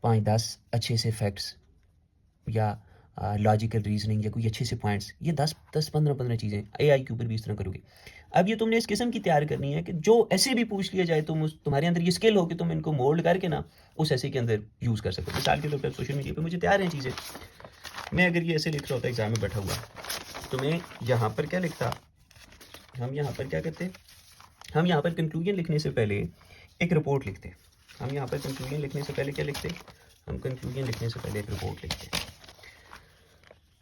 Speaker 2: 5-10 अच्छे से फैक्ट्स या लॉजिकल रीजनिंग या कोई अच्छे से पॉइंट्स, ये 10-15 चीज़ें एआई के ऊपर भी इस तरह करोगे। अब ये तुमने इस किस्म की तैयार करनी है कि जो ऐसे भी पूछ लिया जाए तुम तुम्हारे अंदर ये स्किल हो कि तुम इनको मोल्ड करके ना उस ऐसे के अंदर यूज़ कर सको। मिसाल के तौर पर सोशल मीडिया पे मुझे तैयार हैं चीज़ें, मैं अगर ये ऐसे लिख रहा होता एग्जाम में बैठा हुआ, तो मैं यहाँ पर क्या लिखता, हम यहाँ पर क्या करते, हम यहाँ पर कंक्लूजन लिखने से पहले एक रिपोर्ट लिखते हैं। हम यहाँ पर कंक्लूजन लिखने से पहले क्या लिखते हैं? हम कंक्लूजन लिखने से पहले एक रिपोर्ट लिखते हैं।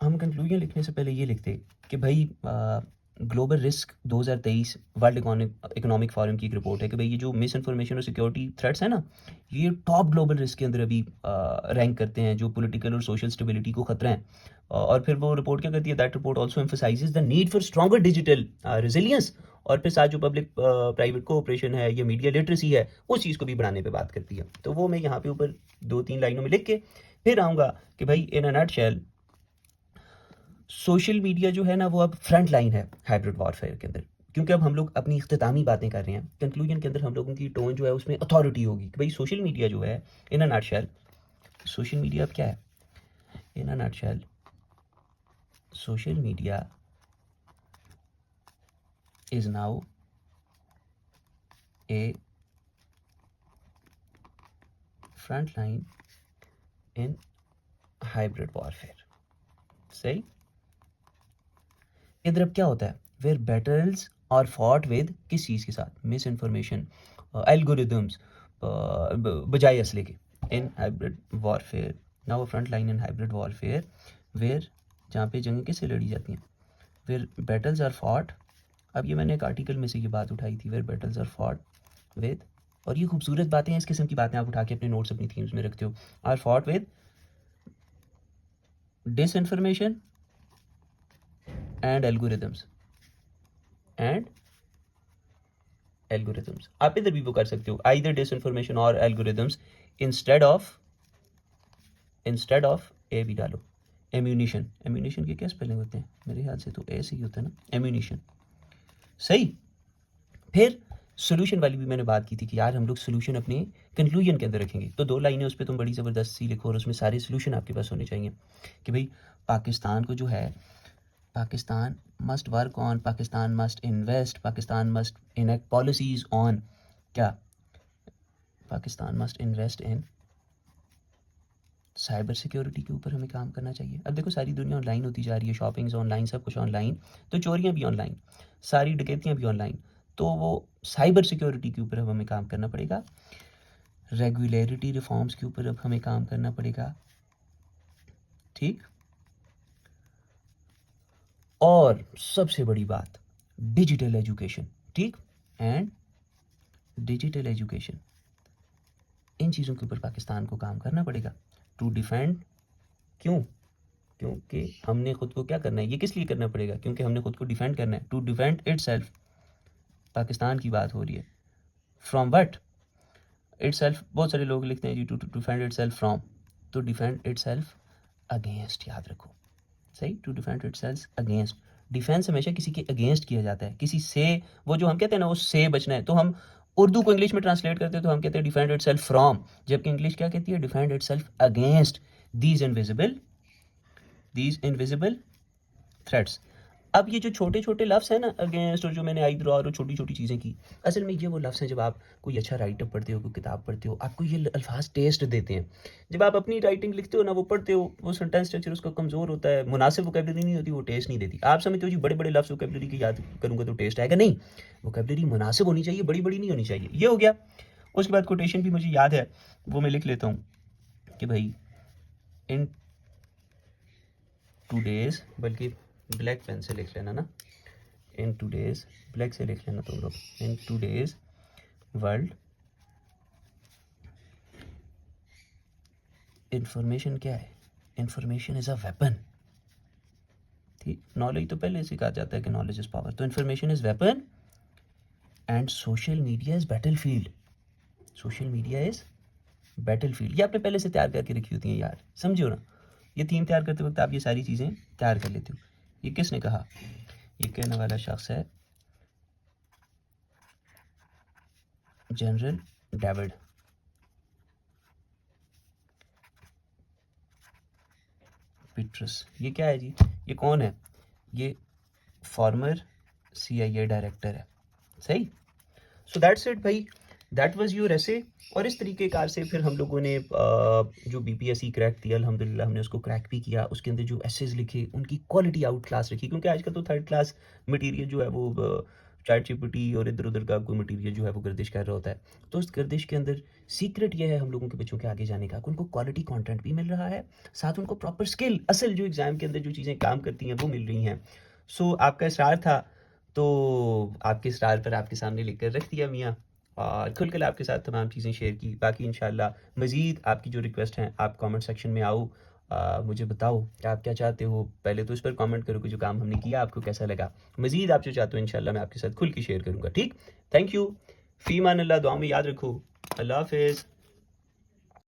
Speaker 2: हम कंक्लूजन लिखने से पहले ये लिखते कि भाई global risk 2023 world economic forum की एक रिपोर्ट है कि भाई ये जो मिस इन्फॉर्मेशन और सिक्योरिटी थ्रेट्स हैं ना, ये टॉप ग्लोबल रिस्क के अंदर अभी रैंक करते हैं, जो पॉलिटिकल और सोशल स्टेबिलिटी को खतरा है। और फिर वो रिपोर्ट क्या करती है? That report also emphasises the need for stronger digital resilience. और फिर साथ जो पब्लिक प्राइवेट कोऑपरेशन है या मीडिया लिटरेसी है, उस चीज़ को भी बढ़ाने पे बात करती है। तो वो मैं यहाँ पे ऊपर 2-3 लाइनों में लिख के फिर आऊँगा कि भाई इन अ नटशेल सोशल मीडिया जो है ना, वो अब फ्रंट लाइन है हाइब्रिड वॉरफेयर के अंदर, क्योंकि अब हम लोग अपनी इख्तितामी बातें कर रहे हैं। कंक्लूजन के अंदर हम लोगों की टोन जो है उसमें अथॉरिटी होगी कि भाई सोशल मीडिया जो है in a nutshell, social media अब क्या है? In a nutshell social media is now a front line in hybrid warfare. सही। इधर अब क्या होता है? वेयर बैटल्स और फॉट विद किस चीज़ के साथ? मिस इन्फॉर्मेशन, एल्गोरिदम्स, बजाय असले के, in hybrid warfare. Now front line in hybrid warfare where, जहाँ पे जंगें किससे लड़ी जाती हैं? Where battles are fought. अब ये मैंने एक आर्टिकल में से ये बात उठाई थी, where battles are fought with, और ये खूबसूरत बातें हैं, इस किस्म की बातें आप उठा के अपने नोट्स अपनी थीम्स में रखते हो। Are fought with disinformation and algorithms आप इधर भी वो कर सकते हो, आइदर डिसइंफॉर्मेशन और एल्गोरिदम्स इंस्टेड ऑफ ए भी डालो। एम्यूनिशन के क्या स्पेलिंग होते हैं? मेरे ख्याल से तो ए से ही होता है ना, एम्यूनिशन। सही। फिर सोल्यूशन वाली भी मैंने बात की थी कि यार हम लोग सोल्यूशन अपने कंक्लूजन के अंदर रखेंगे, तो 2 लाइनें उस पर तुम बड़ी ज़बरदस्त सी लिखो और उसमें सारे सोल्यूशन आपके पास होने चाहिए कि भाई पाकिस्तान को जो है, Pakistan must work on, Pakistan must invest, Pakistan must enact policies on, क्या? Pakistan must invest in cyber security के ऊपर हमें काम करना चाहिए। अब देखो सारी दुनिया ऑनलाइन होती जा रही है, शॉपिंग्स ऑनलाइन, सब कुछ ऑनलाइन, तो चोरियां भी ऑनलाइन, सारी डकैतियां भी ऑनलाइन, तो वो साइबर सिक्योरिटी के ऊपर अब हमें काम करना पड़ेगा। रेगुलेटरी रिफॉर्म्स के ऊपर अब हमें काम करना पड़ेगा। ठीक। और सबसे बड़ी बात, डिजिटल एजुकेशन। ठीक। एंड डिजिटल एजुकेशन, इन चीज़ों के ऊपर पाकिस्तान को काम करना पड़ेगा टू डिफेंड। क्यों? क्योंकि हमने खुद को क्या करना है, ये किस लिए करना पड़ेगा? क्योंकि हमने खुद को डिफेंड करना है, टू डिफेंड इटसेल्फ। पाकिस्तान की बात हो रही है। From what? इटसेल्फ, बहुत सारे लोग लिखते हैं जी टू डिफेंड इटसेल्फ फ्रॉम, तो डिफेंड इटसेल्फ अगेंस्ट, याद रखो। सही। To defend itself against, defence हमेशा किसी के अगेंस्ट किया जाता है, किसी से, वो जो हम कहते हैं ना, वो से बचना है। तो हम उर्दू को इंग्लिश में ट्रांसलेट करते हैं तो हम कहते हैं डिफेंड इटसेल्फ फ्रॉम, जबकि इंग्लिश क्या कहती है? Defend itself against these invisible threats. अब ये जो छोटे छोटे लफ्ज़ हैं ना, अगेंस्ट, और जो मैंने आइदर और छोटी छोटी चीज़ें की, असल में ये वो लफ्ज़ हैं जब आप कोई अच्छा राइटअप पढ़ते हो, कोई किताब पढ़ते हो, आपको ये अल्फाज टेस्ट देते हैं। जब आप अपनी राइटिंग लिखते हो ना, वो पढ़ते हो, वो सेंटेंस स्ट्रक्चर उसका कमज़ोर होता है, मुनासिब वोकैबुलरी नहीं होती, वो टेस्ट नहीं देती। आप समझते हो जी बड़े बड़े लफ्ज़ वोकैबुलरी की याद करूँगा तो टेस्ट आएगा, नहीं, वोकैबुलरी मुनासिब होनी चाहिए, बड़ी बड़ी नहीं होनी चाहिए। ये हो गया। उसके बाद कोटेशन भी मुझे याद है, वो मैं लिख लेता हूँ कि भाई इन टूडेज, बल्कि ब्लैक पेन से लिख लेना ना, इन टूडेज, ब्लैक से लिख लेना तुम लोग, इन टूडेज वर्ल्ड इंफॉर्मेशन क्या है? Information is a weapon. ठीक। नॉलेज तो पहले से कहा जाता है कि नॉलेज इज पावर, तो information is weapon and social media is battlefield. Social media is battlefield, ये आपने पहले से तैयार करके रखी होती हैं यार, समझो ना। ये थीम तैयार करते वक्त आप ये सारी चीज़ें तैयार कर लेते हो। ये किसने कहा? ये कहने वाला शख्स है जनरल डेविड पीटरस। ये क्या है जी? ये कौन है? ये फॉर्मर CIA डायरेक्टर है। सही। सो दैट्स इट भाई, दैट वाज योर ऐसे। और इस तरीके कार से फिर हम लोगों ने जो BPSC क्रैक थी, अल्हम्दुलिल्लाह हमने उसको क्रैक भी किया। उसके अंदर जो एसेज लिखे, उनकी क्वालिटी आउट क्लास रखी, क्योंकि आजकल तो 3rd क्लास मटेरियल जो है वो
Speaker 1: चैट जीपीटी और इधर-उधर का कोई मटीरियल जो है वो गर्दिश कर रहा होता है। तो उस गर्दिश के अंदर सीक्रेट ये है हम लोगों के बच्चों के आगे जाने का कि उनको क्वालिटी कंटेंट भी मिल रहा है, साथ उनको प्रॉपर स्किल असल जो एग्ज़ाम के अंदर जो चीज़ें काम करती हैं वो मिल रही हैं। सो आपका इसरार था, तो आपके इसरार पर आपके सामने लेकर रख दिया मियाँ और खुलकर आपके साथ तमाम चीज़ें शेयर की। बाकी इंशाल्लाह मज़ीद आपकी जो रिक्वेस्ट हैं आप कमेंट सेक्शन में आओ, मुझे बताओ कि आप क्या चाहते हो। पहले तो इस पर कमेंट करो कि जो काम हमने किया आपको कैसा लगा। मज़ीद आप जो चाहते हो इंशाल्लाह मैं आपके साथ खुल के शेयर करूँगा, ठीक? Thank you. फ़ी अमान अल्लाह, दुआ में याद रखो। अल्लाह हाफ़िज़।